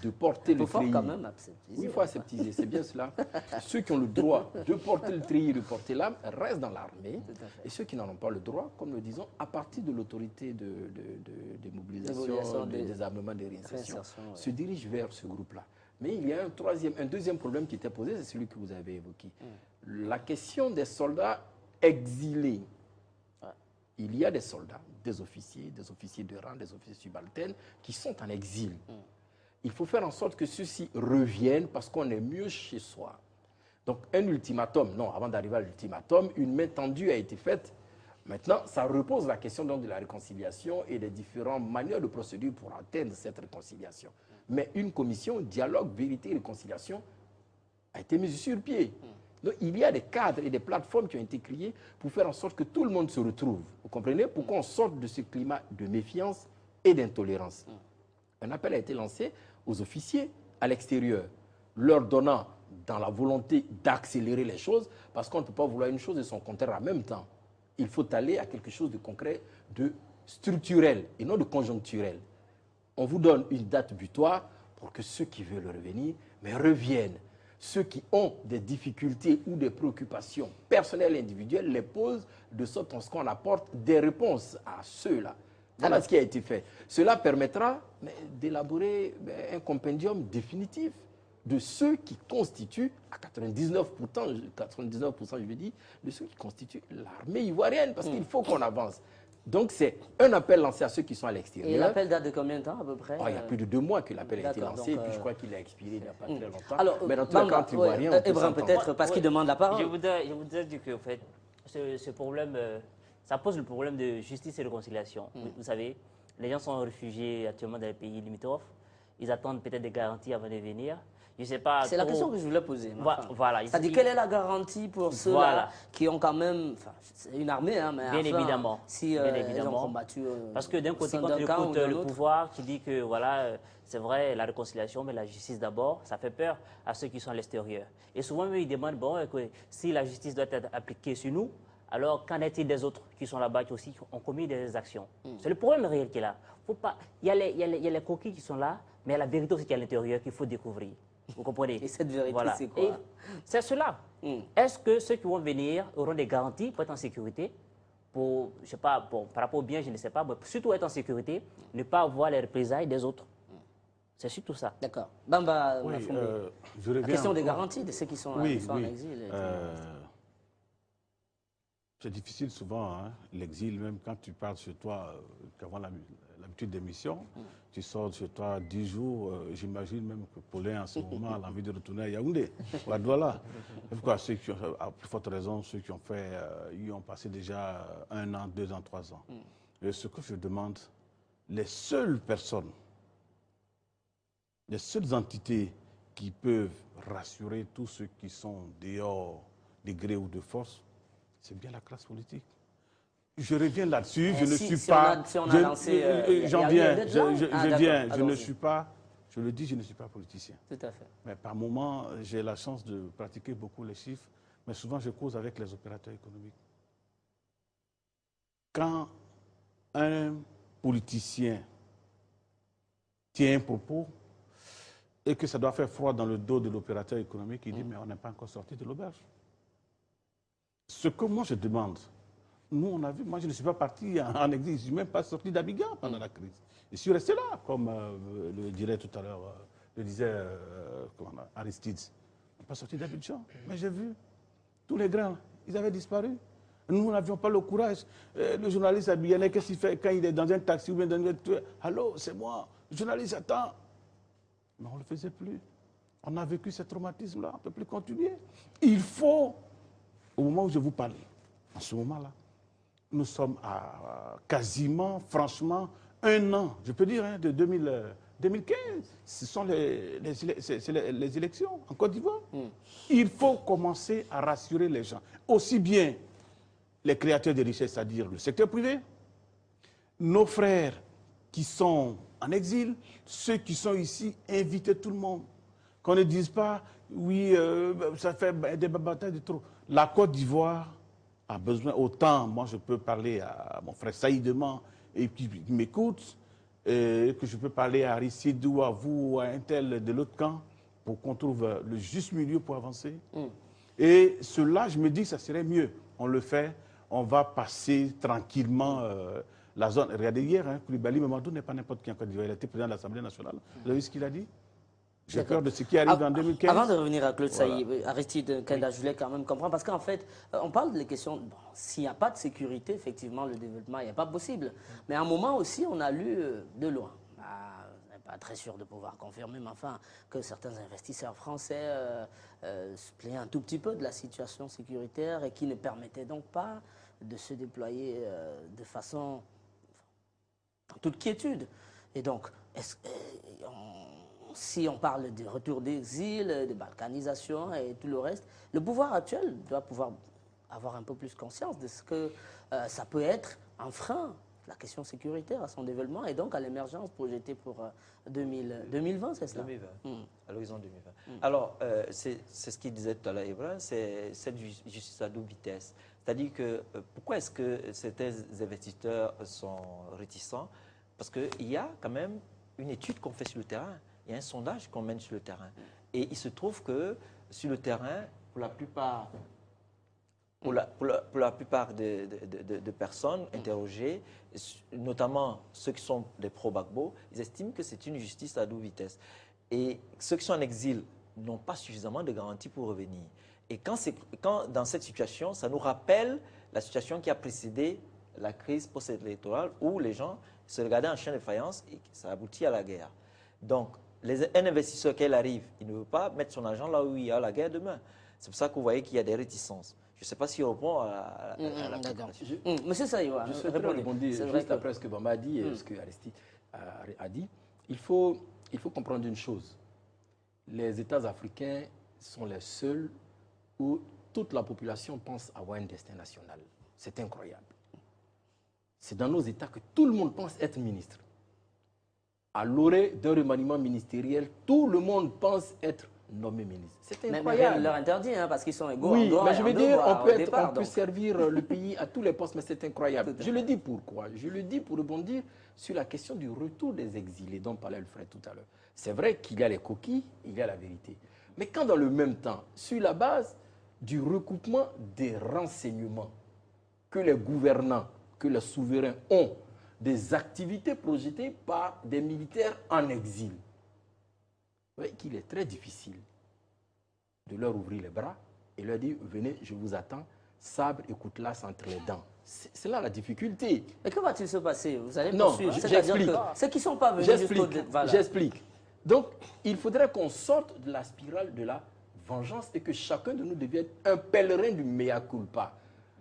de porter Il faut le fort treillis. quand même aseptiser. Oui, il faut aseptiser, c'est bien cela. Ceux qui ont le droit de porter le treillis, de porter l'arme, restent dans l'armée. Et ceux qui n'en ont pas le droit, comme nous disons, à partir de l'autorité de Démobilisation, mobilisation, de- des armements, de réinsertion, réinsertion, ouais. se dirigent vers ce groupe-là. Mais il y a un deuxième problème qui était posé, c'est celui que vous avez évoqué. La question des soldats exilés. Il y a des soldats, des officiers de rang, des officiers subalternes qui sont en exil. Il faut faire en sorte que ceux-ci reviennent parce qu'on est mieux chez soi. Donc un ultimatum, non, avant d'arriver à l'ultimatum, une main tendue a été faite. Maintenant, ça repose la question donc de la réconciliation et des différentes manières de procédure pour atteindre cette réconciliation. Mais une commission, dialogue, vérité et réconciliation a été mise sur pied. Donc, il y a des cadres et des plateformes qui ont été créées pour faire en sorte que tout le monde se retrouve. Vous comprenez? Pour qu'on sorte de ce climat de méfiance et d'intolérance. Un appel a été lancé aux officiers à l'extérieur, leur donnant dans la volonté d'accélérer les choses, parce qu'on ne peut pas vouloir une chose et son contraire en même temps. Il faut aller à quelque chose de concret, de structurel et non de conjoncturel. On vous donne une date butoir pour que ceux qui veulent revenir, mais reviennent. Ceux qui ont des difficultés ou des préoccupations personnelles et individuelles les posent de sorte à ce qu'on apporte des réponses à ceux-là. Voilà ce qui a été fait. Cela permettra d'élaborer un compendium définitif de ceux qui constituent, à 99%, je veux dire, de ceux qui constituent l'armée ivoirienne, parce qu'il faut qu'on avance. Donc c'est un appel lancé à ceux qui sont à l'extérieur. Et l'appel date de combien de temps à peu près? Il y a plus de 2 mois que l'appel a été D'accord, lancé, donc, et puis je crois qu'il a expiré il n'y a pas très longtemps. Alors, mais dans tous les cas, entre Ivoiriens, on peut Ebrahim, s'entendre. peut-être parce qu'il demande la parole. Je voudrais dire que en fait, ce problème, ça pose le problème de justice et de réconciliation. Vous savez, les gens sont réfugiés actuellement dans les pays limitrophes. Ils attendent peut-être des garanties avant de venir. Je sais pas. C'est la trop- question que je voulais poser. Voilà. C'est-à-dire, quelle est la garantie pour ceux-là Voilà. qui ont quand même... Enfin, c'est une armée, hein, mais Bien enfin, évidemment. si Bien ils évidemment. ont combattu... Parce que d'un au côté, sein quand d'un tu camp ou écoutes d'un le autre, pouvoir qui dit que voilà, c'est vrai, la réconciliation, mais la justice d'abord, ça fait peur à ceux qui sont à l'extérieur. Et souvent, eux, ils demandent, bon, écoute, si la justice doit être appliquée sur nous, alors qu'en est-il des autres qui sont là-bas, qui aussi ont commis des actions? C'est le problème réel qui est là. Faut pas, il y a les coquilles qui sont là, mais il y a la vérité aussi qui est à l'intérieur qu'il faut découvrir. Vous comprenez? Et cette vérité, Voilà. c'est quoi? Et c'est cela. Est-ce que ceux qui vont venir auront des garanties pour être en sécurité? Pour, je sais pas, bon, par rapport au bien, je ne sais pas, mais surtout être en sécurité, ne pas avoir les représailles des autres. C'est surtout ça. D'accord. Bamba, Oui, Mafumbe. je reviens La question des encore. garanties de ceux qui sont, Oui, qui sont en oui. exil. et tout. C'est difficile souvent, hein, l'exil, même quand tu parles chez toi, qu'avant l'habitude des missions, tu sors chez toi 10 jours, j'imagine même que Paulin, en ce moment, a envie de retourner à Yaoundé, ou à Douala. Pourquoi ceux qui ont, à plus forte raison, ceux qui ont fait, ils ont passé déjà 1 an, 2 ans, 3 ans. Et ce que je demande, les seules personnes, les seules entités qui peuvent rassurer tous ceux qui sont dehors de gré ou de force, c'est bien la classe politique. Je reviens là-dessus, je ne suis pas... Si on a lancé... J'en viens, je viens, je ne allons-y. suis pas... Je le dis, je ne suis pas politicien. Tout à fait. Mais par moments, j'ai la chance de pratiquer beaucoup les chiffres, mais souvent je cause avec les opérateurs économiques. Quand un politicien tient un propos et que ça doit faire froid dans le dos de l'opérateur économique, il dit mais on n'est pas encore sorti de l'auberge. Ce que moi je demande, nous on a vu, moi je ne suis pas parti en exil, je ne suis même pas sorti d'Abidjan pendant la crise. Je suis resté là, comme le dirait tout à l'heure le disait Aristide, on n'est pas sorti d'Abidjan. Mais j'ai vu, tous les grands, ils avaient disparu. Nous n'avions pas le courage. Le journaliste abidjanais, qu'est-ce qu'il fait quand il est dans un taxi ou bien dans une... Allô, c'est moi, le journaliste attend. Mais on ne le faisait plus. On a vécu ce traumatisme-là, on ne peut plus continuer. Il faut, au moment où je vous parle, en ce moment-là, nous sommes à quasiment, franchement, 1 an, je peux dire, hein, de 2015. Ce sont les élections en Côte d'Ivoire. Il faut commencer à rassurer les gens. Aussi bien les créateurs de richesses, c'est-à-dire le secteur privé, nos frères qui sont en exil, ceux qui sont ici, inviter tout le monde. Qu'on ne dise pas, oui, ça fait des batailles de trop. La Côte d'Ivoire a besoin, autant, moi je peux parler à mon frère Saïdement, et qui m'écoute, que je peux parler à Aristide ou à vous, ou à un tel de l'autre camp, pour qu'on trouve le juste milieu pour avancer. Et cela, je me dis que ça serait mieux. On le fait, on va passer tranquillement la zone. Regardez hier, hein, Koulibaly Mamadou n'est pas n'importe qui en Côte d'Ivoire. Il a été président de l'Assemblée nationale. Vous avez vu ce qu'il a dit? J'ai peur de ce qui arrive en 2015. Avant de revenir à Claude Saïd, Aristide Kenda, je voulais quand même comprendre, parce qu'en fait, on parle des questions, bon, s'il n'y a pas de sécurité, effectivement, le développement n'est pas possible. Mais à un moment aussi, on a lu de loin, je n'ai pas très sûr de pouvoir confirmer, mais enfin, que certains investisseurs français se plaignaient un tout petit peu de la situation sécuritaire et qui ne permettaient donc pas de se déployer de façon en toute quiétude. Et donc, si on parle de retour d'exil, de balkanisation et tout le reste, le pouvoir actuel doit pouvoir avoir un peu plus conscience de ce que ça peut être un frein, la question sécuritaire à son développement et donc à l'émergence projetée pour 2020, c'est cela? 2020, à l'horizon 2020. Alors, c'est ce qu'il disait tout à l'heure, Ibrahim, c'est cette justice à double vitesse. C'est-à-dire que pourquoi est-ce que certains investisseurs sont réticents? Parce qu'il y a quand même une étude qu'on fait sur le terrain. Il y a un sondage qu'on mène sur le terrain. Et il se trouve que sur le terrain, pour la plupart, de personnes interrogées, notamment ceux qui sont des pro-Gbagbo, ils estiment que c'est une justice à double vitesse. Et ceux qui sont en exil n'ont pas suffisamment de garanties pour revenir. Et quand dans cette situation, ça nous rappelle la situation qui a précédé la crise post-électorale où les gens se regardaient en chien de faïence et ça aboutit à la guerre. Donc, un investisseur, quand il arrive, il ne veut pas mettre son argent là où il y a la guerre demain. C'est pour ça que vous voyez qu'il y a des réticences. Je ne sais pas si on répond à la question. Monsieur Saïwa, je souhaiterais rebondir juste après ce que Bamba a dit et ce que Aristide a dit. Il faut comprendre une chose. Les États africains sont les seuls où toute la population pense avoir un destin national. C'est incroyable. C'est dans nos États que tout le monde pense être ministre. À l'orée d'un remaniement ministériel, tout le monde pense être nommé ministre. C'est incroyable. Mais leur interdit, hein, parce qu'ils sont égaux. Oui, mais je veux dire, on peut donc servir le pays à tous les postes, mais c'est incroyable. Je le dis pourquoi? Je le dis pour rebondir sur la question du retour des exilés dont parlait Alfred tout à l'heure. C'est vrai qu'il y a les coquilles, il y a la vérité. Mais quand dans le même temps, sur la base du recoupement des renseignements que les gouvernants, que les souverains ont, des activités projetées par des militaires en exil, vous voyez qu'il est très difficile de leur ouvrir les bras et leur dire, venez, je vous attends, sabre et coutelas entre les dents. C'est là la difficulté. Mais que va-t-il se passer? Vous allez Non, poursuivre. j'explique. Ceux qui ne sont pas venus jusqu'au... Voilà. J'explique. Donc, il faudrait qu'on sorte de la spirale de la vengeance et que chacun de nous devienne un pèlerin du mea culpa.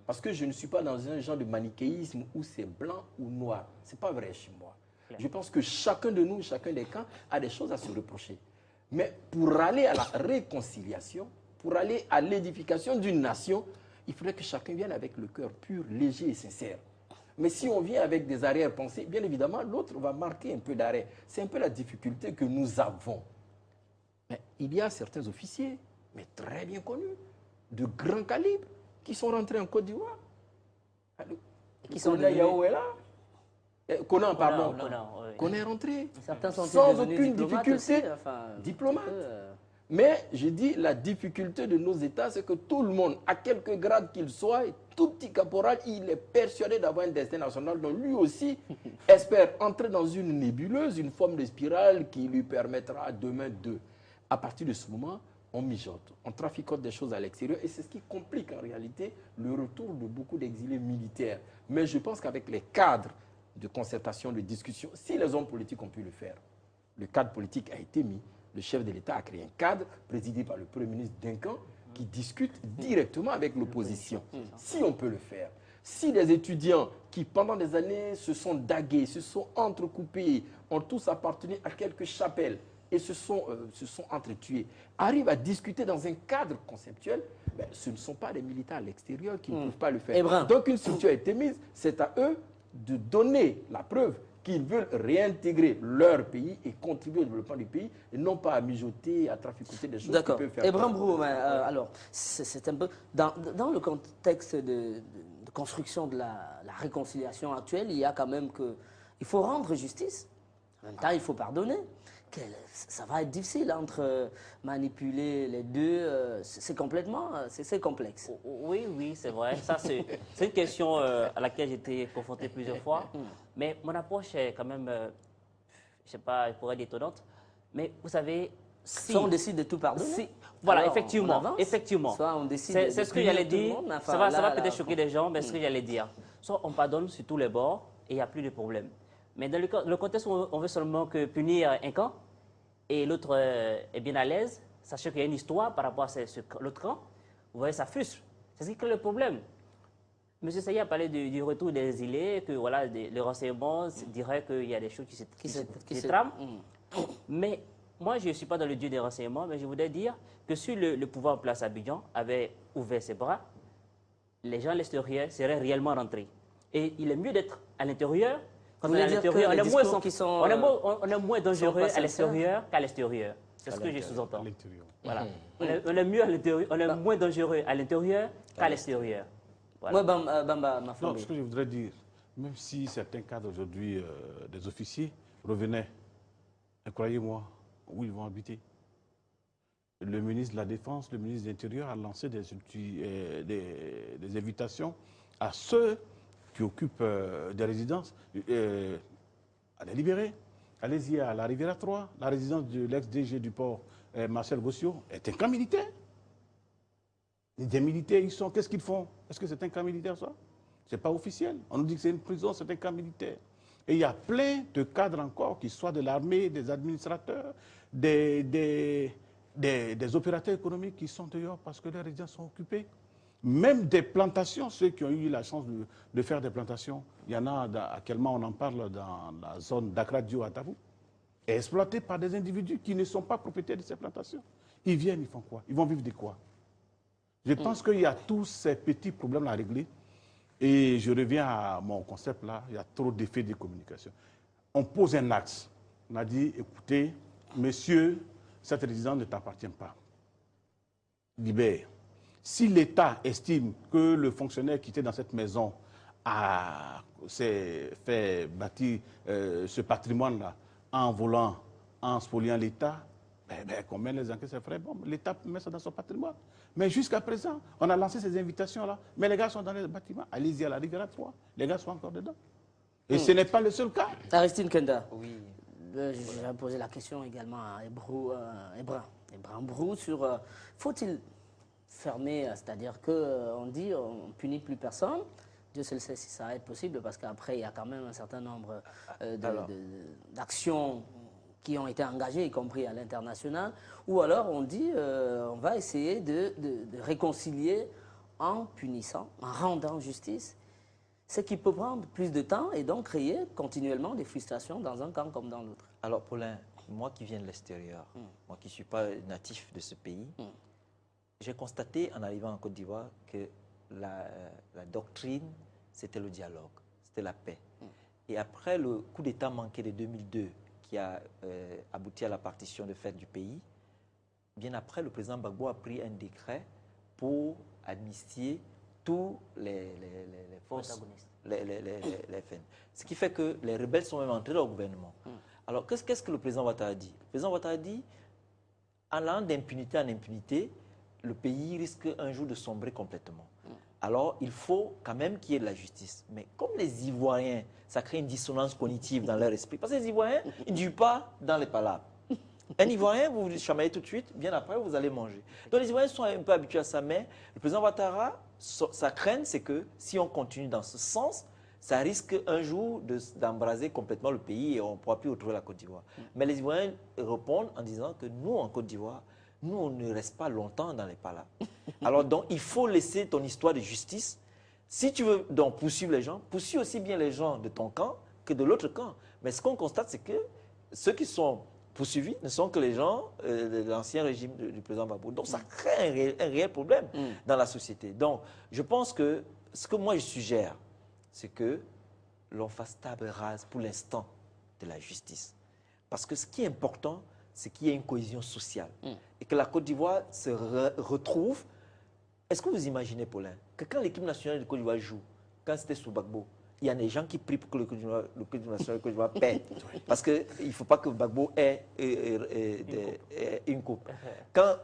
Parce que je ne suis pas dans un genre de manichéisme où c'est blanc ou noir. Ce n'est pas vrai chez moi. Je pense que chacun de nous, chacun des camps, a des choses à se reprocher. Mais pour aller à la réconciliation, pour aller à l'édification d'une nation, il faudrait que chacun vienne avec le cœur pur, léger et sincère. Mais si on vient avec des arrière-pensées, bien évidemment, l'autre va marquer un peu d'arrêt. C'est un peu la difficulté que nous avons. Mais il y a certains officiers, mais très bien connus, de grand calibre, qui sont rentrés en Côte d'Ivoire. Qui sont Yao est là. Conan, pardon. Conan, oui. Qu'on est rentré Certains sont sans devenus aucune diplomates difficulté. aussi, enfin, Diplomate. Mais je dis, la difficulté de nos États, c'est que tout le monde, à quelque grade qu'il soit, tout petit caporal, il est persuadé d'avoir un destin national. Donc lui aussi espère entrer dans une nébuleuse, une forme de spirale qui lui permettra demain de... À partir de ce moment, on mijote, on traficote des choses à l'extérieur et c'est ce qui complique en réalité le retour de beaucoup d'exilés militaires. Mais je pense qu'avec les cadres de concertation, de discussion, si les hommes politiques ont pu le faire, le cadre politique a été mis, le chef de l'État a créé un cadre présidé par le Premier ministre Duncan qui discute directement avec l'opposition. Si on peut le faire, si les étudiants qui pendant des années se sont dagués, se sont entrecoupés, ont tous appartenu à quelques chapelles, et se sont entretués, arrivent à discuter dans un cadre conceptuel, ben, ce ne sont pas les militaires à l'extérieur qui ne peuvent pas le faire. Donc une structure a été mise, c'est à eux de donner la preuve qu'ils veulent réintégrer leur pays et contribuer au développement du pays, et non pas à mijoter, à traficoter des choses qui peuvent faire. Ebrahim Brou, alors, c'est un peu... Dans le contexte de construction de la réconciliation actuelle, il y a quand même que... Il faut rendre justice, en même temps il faut pardonner. Ça va être difficile entre manipuler les deux, c'est complexe. Oui, c'est vrai. Ça, c'est une question à laquelle j'ai été confronté plusieurs fois. Mais mon approche est quand même, je ne sais pas, elle pourrait être étonnante. Mais vous savez, si soit on décide de tout pardonner, voilà, alors effectivement. Soit on décide c'est ce que j'allais dire. Enfin, ça va peut-être choquer des gens, mais c'est ce que j'allais dire. Soit on pardonne sur tous les bords et il n'y a plus de problème. Mais dans le contexte où on veut seulement punir un camp et l'autre est bien à l'aise, sachant qu'il y a une histoire par rapport à l'autre camp, vous voyez, ça frustre. C'est ce qui crée le problème. M. Saïd a parlé du retour des exilés, que voilà, les renseignements diraient qu'il y a des choses qui se trament. Mais moi, je ne suis pas dans le dieu des renseignements, mais je voudrais dire que si le pouvoir en place à Abidjan avait ouvert ses bras, les gens à l'extérieur seraient réellement rentrés. Et il est mieux d'être à l'intérieur. Quand on est à l'intérieur, on est moins dangereux à l'extérieur qu'à l'extérieur. C'est ce que je sous-entends. Voilà. On est mieux à l'intérieur, on est moins dangereux à l'intérieur qu'à l'extérieur. Voilà. Bamba, non, ce que je voudrais dire, même si certains cadres aujourd'hui, des officiers, revenaient, croyez-moi, où ils vont habiter. Le ministre de la Défense, le ministre de l'Intérieur a lancé des invitations à ceux qui occupent des résidences, à les libérer. Allez-y à la Riviera 3, la résidence de l'ex-DG du port, Marcel Gossio, est un camp militaire. Des militaires, ils sont, qu'est-ce qu'ils font? Est-ce que c'est un camp militaire, ça? Ce n'est pas officiel. On nous dit que c'est une prison, c'est un camp militaire. Et il y a plein de cadres encore, qui soient de l'armée, des administrateurs, des opérateurs économiques qui sont dehors parce que les résidences sont occupées. Même des plantations, ceux qui ont eu la chance de faire des plantations, il y en a actuellement, on en parle dans la zone d'Akradio à Tabou, exploitées par des individus qui ne sont pas propriétaires de ces plantations. Ils viennent, ils font quoi? Ils vont vivre de quoi? Je pense qu'il y a tous ces petits problèmes à régler. Et je reviens à mon concept là, il y a trop d'effets de communication. On pose un axe. On a dit, écoutez, monsieur, cette résidence ne t'appartient pas. Libère. Si l'État estime que le fonctionnaire qui était dans cette maison s'est fait bâtir ce patrimoine-là en volant, en spoliant l'État, combien les enquêtes se feraient? Bon, l'État met ça dans son patrimoine. Mais jusqu'à présent, on a lancé ces invitations-là. Mais les gars sont dans les bâtiments. Allez-y à la Riviera 3. Les gars sont encore dedans. Et ce n'est pas le seul cas. Aristide Kenda. Oui. Je vais poser la question également à Ebrahim Brou sur faut-il fermer, c'est-à-dire qu'on dit on ne punit plus personne. Dieu seul sait si ça va être possible parce qu'après, il y a quand même un certain nombre d'actions qui ont été engagées, y compris à l'international. Ou alors on dit on va essayer de réconcilier en punissant, en rendant justice, ce qui peut prendre plus de temps et donc créer continuellement des frustrations dans un camp comme dans l'autre. Alors Paulin, moi qui viens de l'extérieur, moi qui ne suis pas natif de ce pays, j'ai constaté en arrivant en Côte d'Ivoire que la doctrine, c'était le dialogue, c'était la paix. Et après le coup d'État manqué de 2002, qui a abouti à la partition de fait du pays, bien après, le président Gbagbo a pris un décret pour amnistier tous les forces, les FN. Ce qui fait que les rebelles sont même entrés dans le gouvernement. Alors, qu'est-ce que le président Ouattara a dit? Le président Ouattara a dit, allant d'impunité en impunité, le pays risque un jour de sombrer complètement. Alors, il faut quand même qu'il y ait de la justice. Mais comme les Ivoiriens, ça crée une dissonance cognitive dans leur esprit. Parce que les Ivoiriens, ils ne durent pas dans les palabres. Un Ivoirien, vous vous chamaillez tout de suite, bien après, vous allez manger. Donc les Ivoiriens sont un peu habitués à ça, mais le président Ouattara, sa crainte, c'est que si on continue dans ce sens, ça risque un jour d'embraser complètement le pays et on ne pourra plus retrouver la Côte d'Ivoire. Mais les Ivoiriens répondent en disant que nous, en Côte d'Ivoire, nous, on ne reste pas longtemps dans les palabres. Alors donc, il faut laisser ton histoire de justice. Si tu veux donc poursuivre les gens, poursuis aussi bien les gens de ton camp que de l'autre camp. Mais ce qu'on constate, c'est que ceux qui sont poursuivis ne sont que les gens de l'ancien régime du président Gbagbo. Donc ça crée un réel problème dans la société. Donc je pense que ce que moi je suggère, c'est que l'on fasse table rase pour l'instant de la justice. Parce que ce qui est important, c'est qu'il y ait une cohésion sociale. Et que la Côte d'Ivoire se retrouve. Est-ce que vous imaginez, Paulin, que quand l'équipe nationale de Côte d'Ivoire joue, quand c'était sous Gbagbo, il y a des gens qui prient pour que l'équipe nationale de Côte d'Ivoire perde. Parce qu'il ne faut pas que Gbagbo ait une coupe. Quand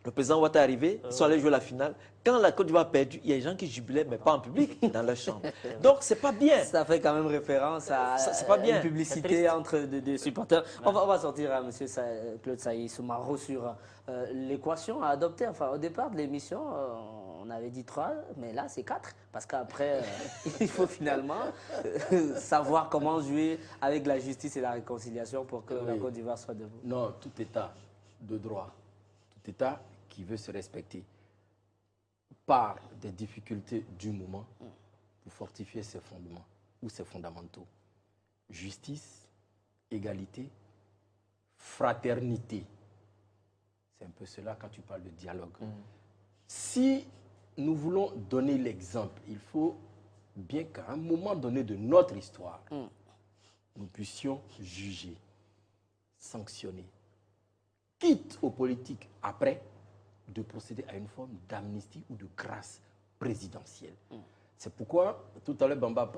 le président Ouattara est arrivé, ils sont allés jouer la finale. Quand la Côte d'Ivoire a perdu, il y a des gens qui jubilaient, mais pas en public, dans leur chambre. Donc, c'est pas bien. Ça fait quand même référence à pas bien. une publicité entre des supporters. On va sortir à M. Claude Saïd Soumaro sur l'équation à adopter. Enfin, au départ de l'émission, on avait dit 3, mais là, c'est 4. Parce qu'après, il faut finalement savoir comment jouer avec la justice et la réconciliation pour que la Côte d'Ivoire soit debout. Non, tout État de droit, tout État qui veut se respecter par des difficultés du moment pour fortifier ses fondements ou ses fondamentaux. Justice, égalité, fraternité. C'est un peu cela quand tu parles de dialogue. Si nous voulons donner l'exemple, il faut bien qu'à un moment donné de notre histoire, nous puissions juger, sanctionner, quitte aux politiques après, de procéder à une forme d'amnistie ou de grâce présidentielle. C'est pourquoi, tout à l'heure, Bamba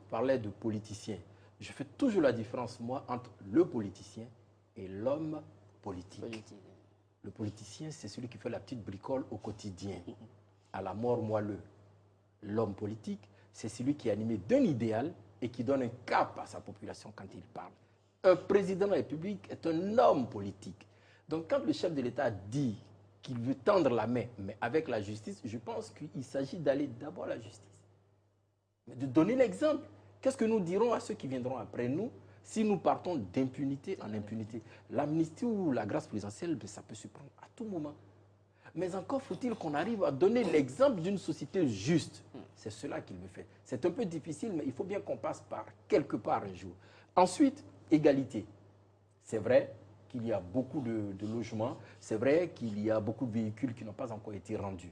parlait de politicien. Je fais toujours la différence, moi, entre le politicien et l'homme politique. Le politicien, c'est celui qui fait la petite bricole au quotidien, à la mort moelleux. L'homme politique, c'est celui qui est animé d'un idéal et qui donne un cap à sa population quand il parle. Un président de la République est un homme politique. Donc, quand le chef de l'État dit qu'il veut tendre la main, mais avec la justice, je pense qu'il s'agit d'aller d'abord à la justice. Mais de donner l'exemple. Qu'est-ce que nous dirons à ceux qui viendront après nous si nous partons d'impunité en impunité? L'amnistie ou la grâce présidentielle, ça peut se prendre à tout moment. Mais encore faut-il qu'on arrive à donner l'exemple d'une société juste. C'est cela qu'il veut faire. C'est un peu difficile, mais il faut bien qu'on passe par quelque part un jour. Ensuite, égalité. C'est vrai qu'il y a beaucoup de logements, c'est vrai qu'il y a beaucoup de véhicules qui n'ont pas encore été rendus.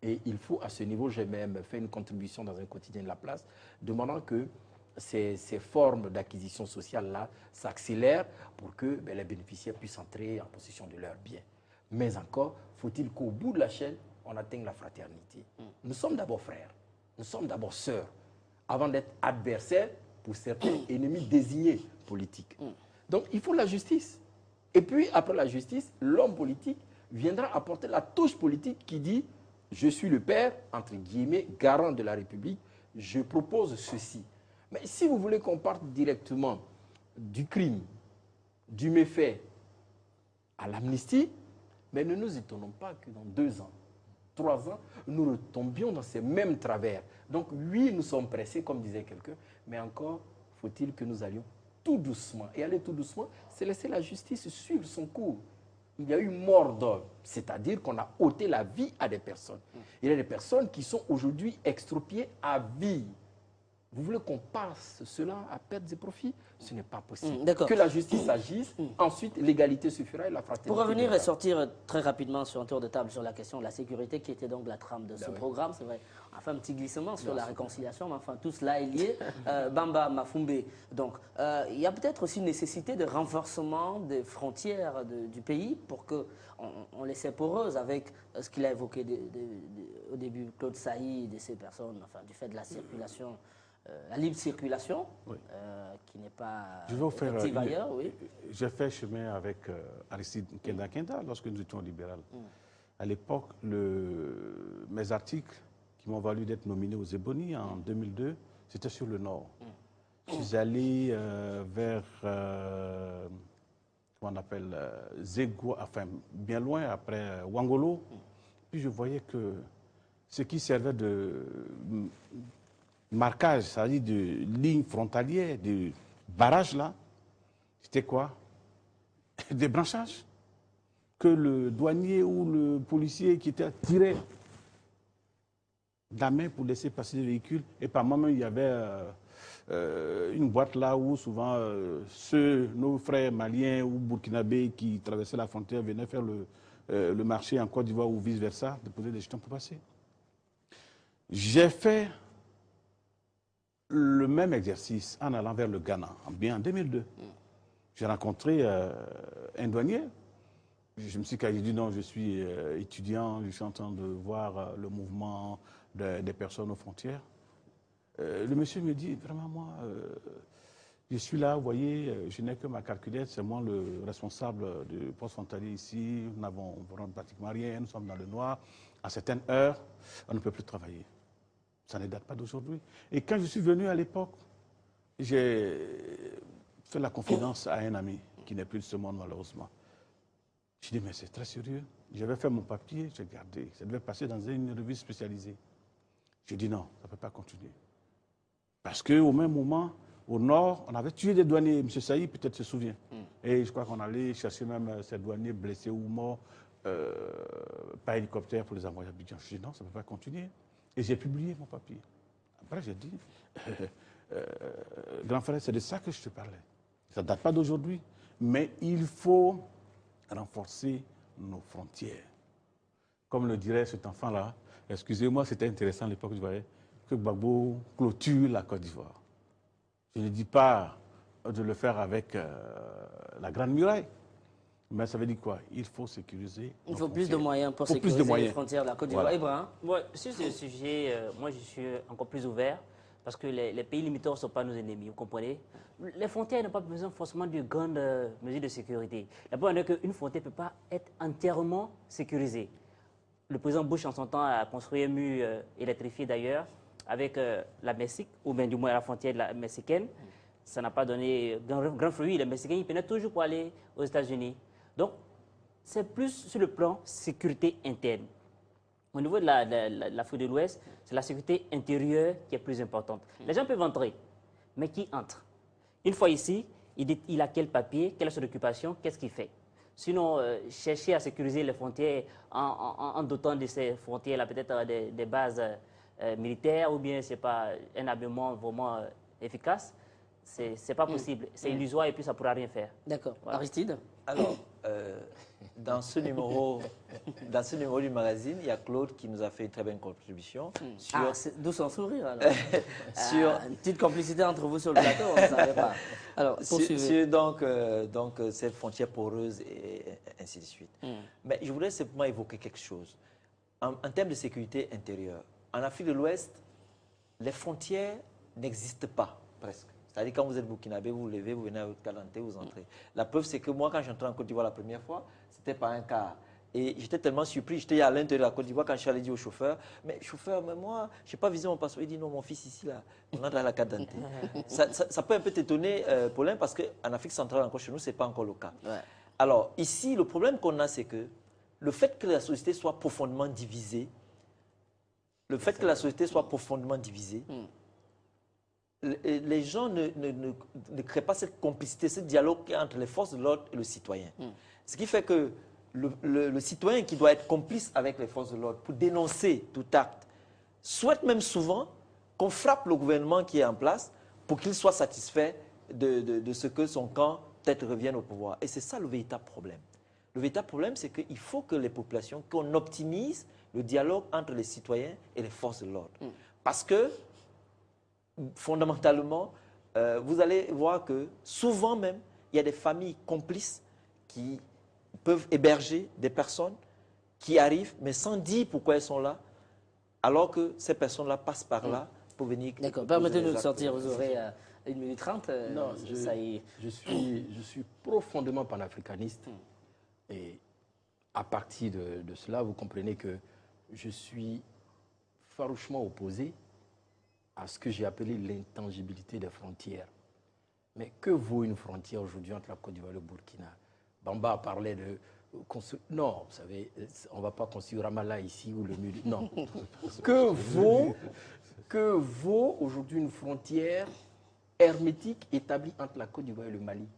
Et il faut, à ce niveau, j'ai même fait une contribution dans un quotidien de la place, demandant que ces formes d'acquisition sociale-là s'accélèrent pour que les bénéficiaires puissent entrer en possession de leurs biens. Mais encore, faut-il qu'au bout de la chaîne, on atteigne la fraternité. Nous sommes d'abord frères, nous sommes d'abord sœurs, avant d'être adversaires pour certains ennemis désignés politiques. Donc, il faut la justice. Et puis, après la justice, l'homme politique viendra apporter la touche politique qui dit « Je suis le père, entre guillemets, garant de la République, je propose ceci ». Mais si vous voulez qu'on parte directement du crime, du méfait à l'amnistie, mais ne nous étonnons pas que dans 2 ans, 3 ans, nous retombions dans ces mêmes travers. Donc oui, nous sommes pressés, comme disait quelqu'un, mais encore faut-il que nous allions tout doucement. Et aller tout doucement, c'est laisser la justice suivre son cours. Il y a eu mort d'homme, c'est-à-dire qu'on a ôté la vie à des personnes. Il y a des personnes qui sont aujourd'hui extropiées à vie. Vous voulez qu'on passe cela à perte et profit? Ce n'est pas possible. Que la justice agisse, ensuite l'égalité suffira et la fraternité. Pour revenir et sortir très rapidement sur un tour de table sur la question de la sécurité, qui était donc la trame de ce programme, c'est vrai, enfin un petit glissement sur la réconciliation, mais enfin tout cela est lié. Bamba Mafumbe, donc il y a peut-être aussi une nécessité de renforcement des frontières du pays pour qu'on les sait poreuses avec ce qu'il a évoqué au début, Claude Saïd et ces personnes, enfin du fait de la circulation la libre circulation, Oui. qui n'est pas Je vais vous faire effective ailleurs, oui. J'ai fait chemin avec Aristide Kenda quand lorsque nous étions libéral. À l'époque, mes articles qui m'ont valu d'être nominé aux Ebony en 2002, c'était sur le Nord. Je suis allé vers, comment on appelle, Zego, enfin bien loin après Wangolo. Puis je voyais que ce qui servait de marquage, c'est-à-dire de ligne frontalière, de barrage là, c'était quoi? Des branchages. Que le douanier ou le policier qui était tiré de la main pour laisser passer les véhicules. Et par moment, il y avait une boîte là où souvent nos frères maliens ou burkinabés qui traversaient la frontière venaient faire le marché en Côte d'Ivoire ou vice-versa, déposer des jetons pour passer. J'ai fait le même exercice en allant vers le Ghana, bien en 2002. J'ai rencontré un douanier. Je me suis dit non, je suis étudiant, je suis en train de voir le mouvement des personnes aux frontières. Le monsieur me dit, vraiment moi, je suis là, vous voyez, je n'ai que ma calculette, c'est moi le responsable du poste frontalier ici, nous n'avons pratiquement rien, nous sommes dans le noir. À certaines heures, on ne peut plus travailler. Ça ne date pas d'aujourd'hui. Et quand je suis venu à l'époque, j'ai fait la confidence à un ami qui n'est plus de ce monde malheureusement. Je dis, mais c'est très sérieux. J'avais fait mon papier, j'ai gardé. Ça devait passer dans une revue spécialisée. J'ai dit non, ça ne peut pas continuer. Parce qu'au même moment, au nord, on avait tué des douaniers. M. Saïd peut-être se souvient. Et je crois qu'on allait chercher même ces douaniers blessés ou morts par hélicoptère pour les envoyer à Abidjan. Je dis non, ça ne peut pas continuer. Et j'ai publié mon papier. Après, j'ai dit, grand frère, c'est de ça que je te parlais. Ça ne date pas d'aujourd'hui, mais il faut renforcer nos frontières. Comme le dirait cet enfant-là, excusez-moi, c'était intéressant à l'époque, je voyais, que Gbagbo clôture la Côte d'Ivoire. Je ne dis pas de le faire avec la Grande Muraille, mais ça veut dire quoi? Il faut sécuriser. Il faut plus de moyens pour sécuriser les frontières de la Côte d'Ivoire. Voilà. Ouais, sur ce sujet, moi je suis encore plus ouvert parce que les pays limiteurs ne sont pas nos ennemis, vous comprenez? Les frontières n'ont pas besoin forcément de grandes mesures de sécurité. La première est qu'une frontière ne peut pas être entièrement sécurisée. Le président Bush, en son temps, a construit un mur électrifié d'ailleurs avec la Mexique, ou bien du moins la frontière mexicaine. Ça n'a pas donné grand fruit. Les Mexicains, ils peinaient toujours pour aller aux États-Unis. Donc, c'est plus sur le plan sécurité interne. Au niveau de l'Afrique de l'Ouest, c'est la sécurité intérieure qui est plus importante. Les gens peuvent entrer, mais qui entre? Une fois ici, il a quel papier, quelle est son occupation, qu'est-ce qu'il fait? Sinon, chercher à sécuriser les frontières en dotant de ces frontières-là peut-être des bases militaires ou bien c'est pas un habillement vraiment efficace, c'est pas possible. C'est illusoire et puis ça ne pourra rien faire. D'accord. Voilà. Aristide? Alors, dans ce numéro du magazine, il y a Claude qui nous a fait une très bonne contribution. Sur... D'où son sourire alors. Une petite complicité entre vous sur le plateau, on ne savait pas. Alors, poursuivez. Donc cette frontière poreuse et ainsi de suite. Mais je voudrais simplement évoquer quelque chose. En termes de sécurité intérieure, en Afrique de l'Ouest, les frontières n'existent pas, presque. C'est-à-dire quand vous êtes burkinabé, vous vous levez, vous venez à votre Calanté, vous entrez. La preuve, c'est que moi, quand j'entrais en Côte d'Ivoire la première fois, c'était par un car. Et j'étais tellement surpris, j'étais à l'intérieur de la Côte d'Ivoire quand je suis allé dire au chauffeur, mais chauffeur, mais moi, je n'ai pas visé mon passeport. Il dit non, mon fils ici, là, on entre à la carte d'identité. ça peut un peu t'étonner, Paulin, parce qu'en Afrique centrale, encore chez nous, ce n'est pas encore le cas. Ouais. Alors, ici, le problème qu'on a, c'est que le fait que la société soit profondément divisée, les gens ne créent pas cette complicité, ce dialogue entre les forces de l'ordre et le citoyen. Ce qui fait que le citoyen qui doit être complice avec les forces de l'ordre pour dénoncer tout acte souhaite même souvent qu'on frappe le gouvernement qui est en place pour qu'il soit satisfait de ce que son camp peut-être revienne au pouvoir. Et c'est ça le véritable problème. Le véritable problème, c'est qu'il faut que les populations, qu'on optimise le dialogue entre les citoyens et les forces de l'ordre. Parce que fondamentalement, vous allez voir que souvent même, il y a des familles complices qui peuvent héberger des personnes qui arrivent, mais sans dire pourquoi elles sont là, alors que ces personnes-là passent par là Spovenik. D'accord, permettez-nous de sortir, vous aurez 1 minute 30. Non, ça y est. je suis profondément panafricaniste. Et à partir de cela, vous comprenez que je suis farouchement opposé à ce que j'ai appelé l'intangibilité des frontières. Mais que vaut une frontière aujourd'hui entre la Côte d'Ivoire et le Burkina? Bamba parlait de... Non, vous savez, on ne va pas construire Ramallah ici ou le mur... Non. Que vaut aujourd'hui une frontière hermétique établie entre la Côte d'Ivoire et le Mali?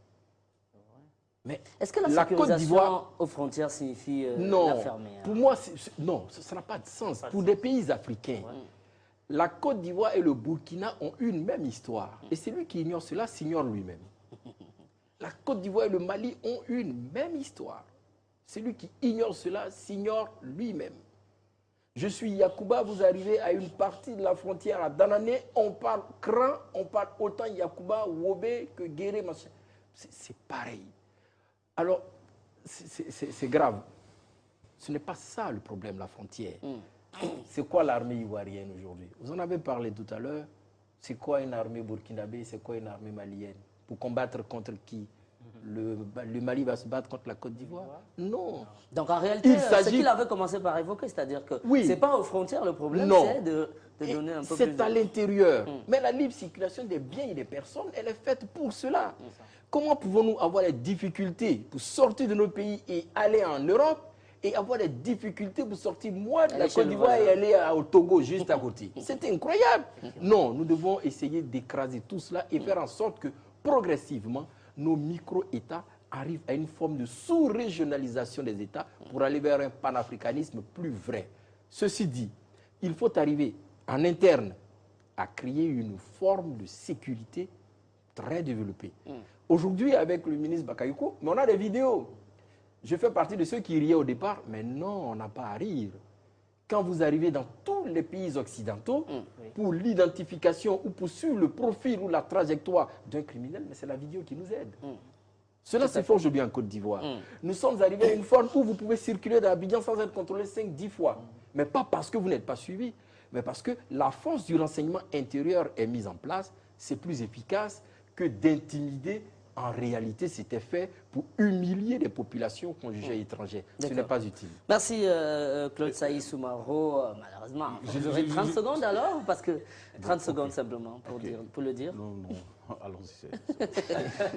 Mais est-ce que la Côte sécurisation d'Ivoire aux frontières signifie non, la fermer? Pour moi, non, ça n'a pas de sens. Pour des pays africains, la Côte d'Ivoire et le Burkina ont une même histoire. Et celui qui ignore cela s'ignore lui-même. La Côte d'Ivoire et le Mali ont une même histoire. Celui qui ignore cela s'ignore lui-même. Je suis Yacouba, vous arrivez à une partie de la frontière à Danané, on parle cran, on parle autant Yacouba, Wobé que Guéré, machin. C'est pareil. Alors, c'est grave. Ce n'est pas ça le problème, la frontière. C'est quoi l'armée ivoirienne aujourd'hui? Vous en avez parlé tout à l'heure. C'est quoi une armée burkinabé? C'est quoi une armée malienne? Pour combattre contre qui? Le Mali va se battre contre la Côte d'Ivoire? Non. Donc en réalité, ce qu'il avait commencé par évoquer, c'est-à-dire que ce n'est pas aux frontières le problème, c'est de donner un peu plus C'est à l'intérieur. Mais la libre circulation des biens et des personnes, elle est faite pour cela. Comment pouvons-nous avoir des difficultés pour sortir de nos pays et aller en Europe et avoir des difficultés pour sortir moi de la Côte d'Ivoire et aller au Togo juste à côté? C'est incroyable. Non, nous devons essayer d'écraser tout cela et faire en sorte que progressivement, nos micro-États arrivent à une forme de sous-régionalisation des États pour aller vers un panafricanisme plus vrai. Ceci dit, il faut arriver en interne à créer une forme de sécurité très développée. Aujourd'hui, avec le ministre Bakayoko, on a des vidéos. Je fais partie de ceux qui riaient au départ, mais non, on n'a pas à rire. Quand vous arrivez dans tous les pays occidentaux, pour l'identification ou pour suivre le profil ou la trajectoire d'un criminel, mais c'est la vidéo qui nous aide. Cela se fait aujourd'hui en Côte d'Ivoire. Nous sommes arrivés à une forme où vous pouvez circuler dans Abidjan sans être contrôlé 5-10 fois. Mais pas parce que vous n'êtes pas suivi, mais parce que la force du renseignement intérieur est mise en place. C'est plus efficace que d'intimider. En réalité, c'était fait pour humilier les populations qu'on jugeait étrangères. Ce n'est pas utile. Merci Claude Saïd Soumaro. Malheureusement, vous aurez 30 secondes alors, parce que 30 secondes simplement pour le dire. Non, allons-y.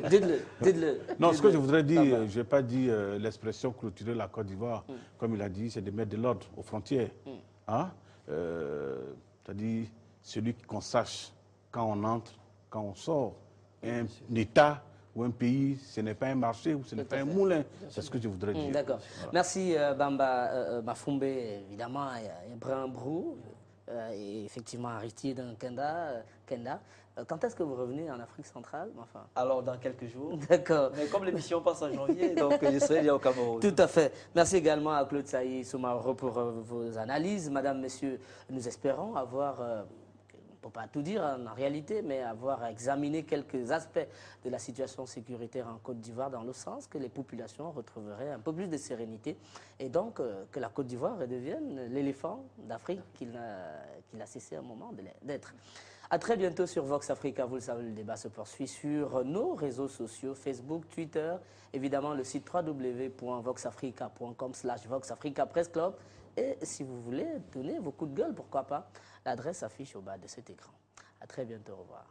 Dites-le. Non, ce que je voudrais dire, je n'ai pas dit l'expression clôturer la Côte d'Ivoire. Comme il a dit, c'est de mettre de l'ordre aux frontières. C'est-à-dire, celui qu'on sache quand on entre, quand on sort. Un État ou un pays, ce n'est pas un marché ou ce n'est pas un moulin. C'est ce que je voudrais dire. D'accord. Voilà. Merci Bamba Mafumbe, évidemment, Ibrahim Brou, et effectivement Aristide Kenda. Quand est-ce que vous revenez en Afrique centrale? Enfin... Alors, dans quelques jours. D'accord. Mais comme l'émission passe en janvier, donc je serai déjà au Cameroun. Tout à fait. Merci également à Claude Saïd Soumaro pour vos analyses. Madame, Messieurs, nous espérons avoir... on ne peut pas tout dire en réalité, mais avoir examiné quelques aspects de la situation sécuritaire en Côte d'Ivoire dans le sens que les populations retrouveraient un peu plus de sérénité et donc que la Côte d'Ivoire redevienne l'éléphant d'Afrique qu'il a cessé un moment d'être. À très bientôt sur Vox Africa. Vous le savez, le débat se poursuit sur nos réseaux sociaux, Facebook, Twitter, évidemment le site www.voxafrica.com/VoxAfrica Press Club. Et si vous voulez donner vos coups de gueule, pourquoi pas, l'adresse s'affiche au bas de cet écran. À très bientôt, au revoir.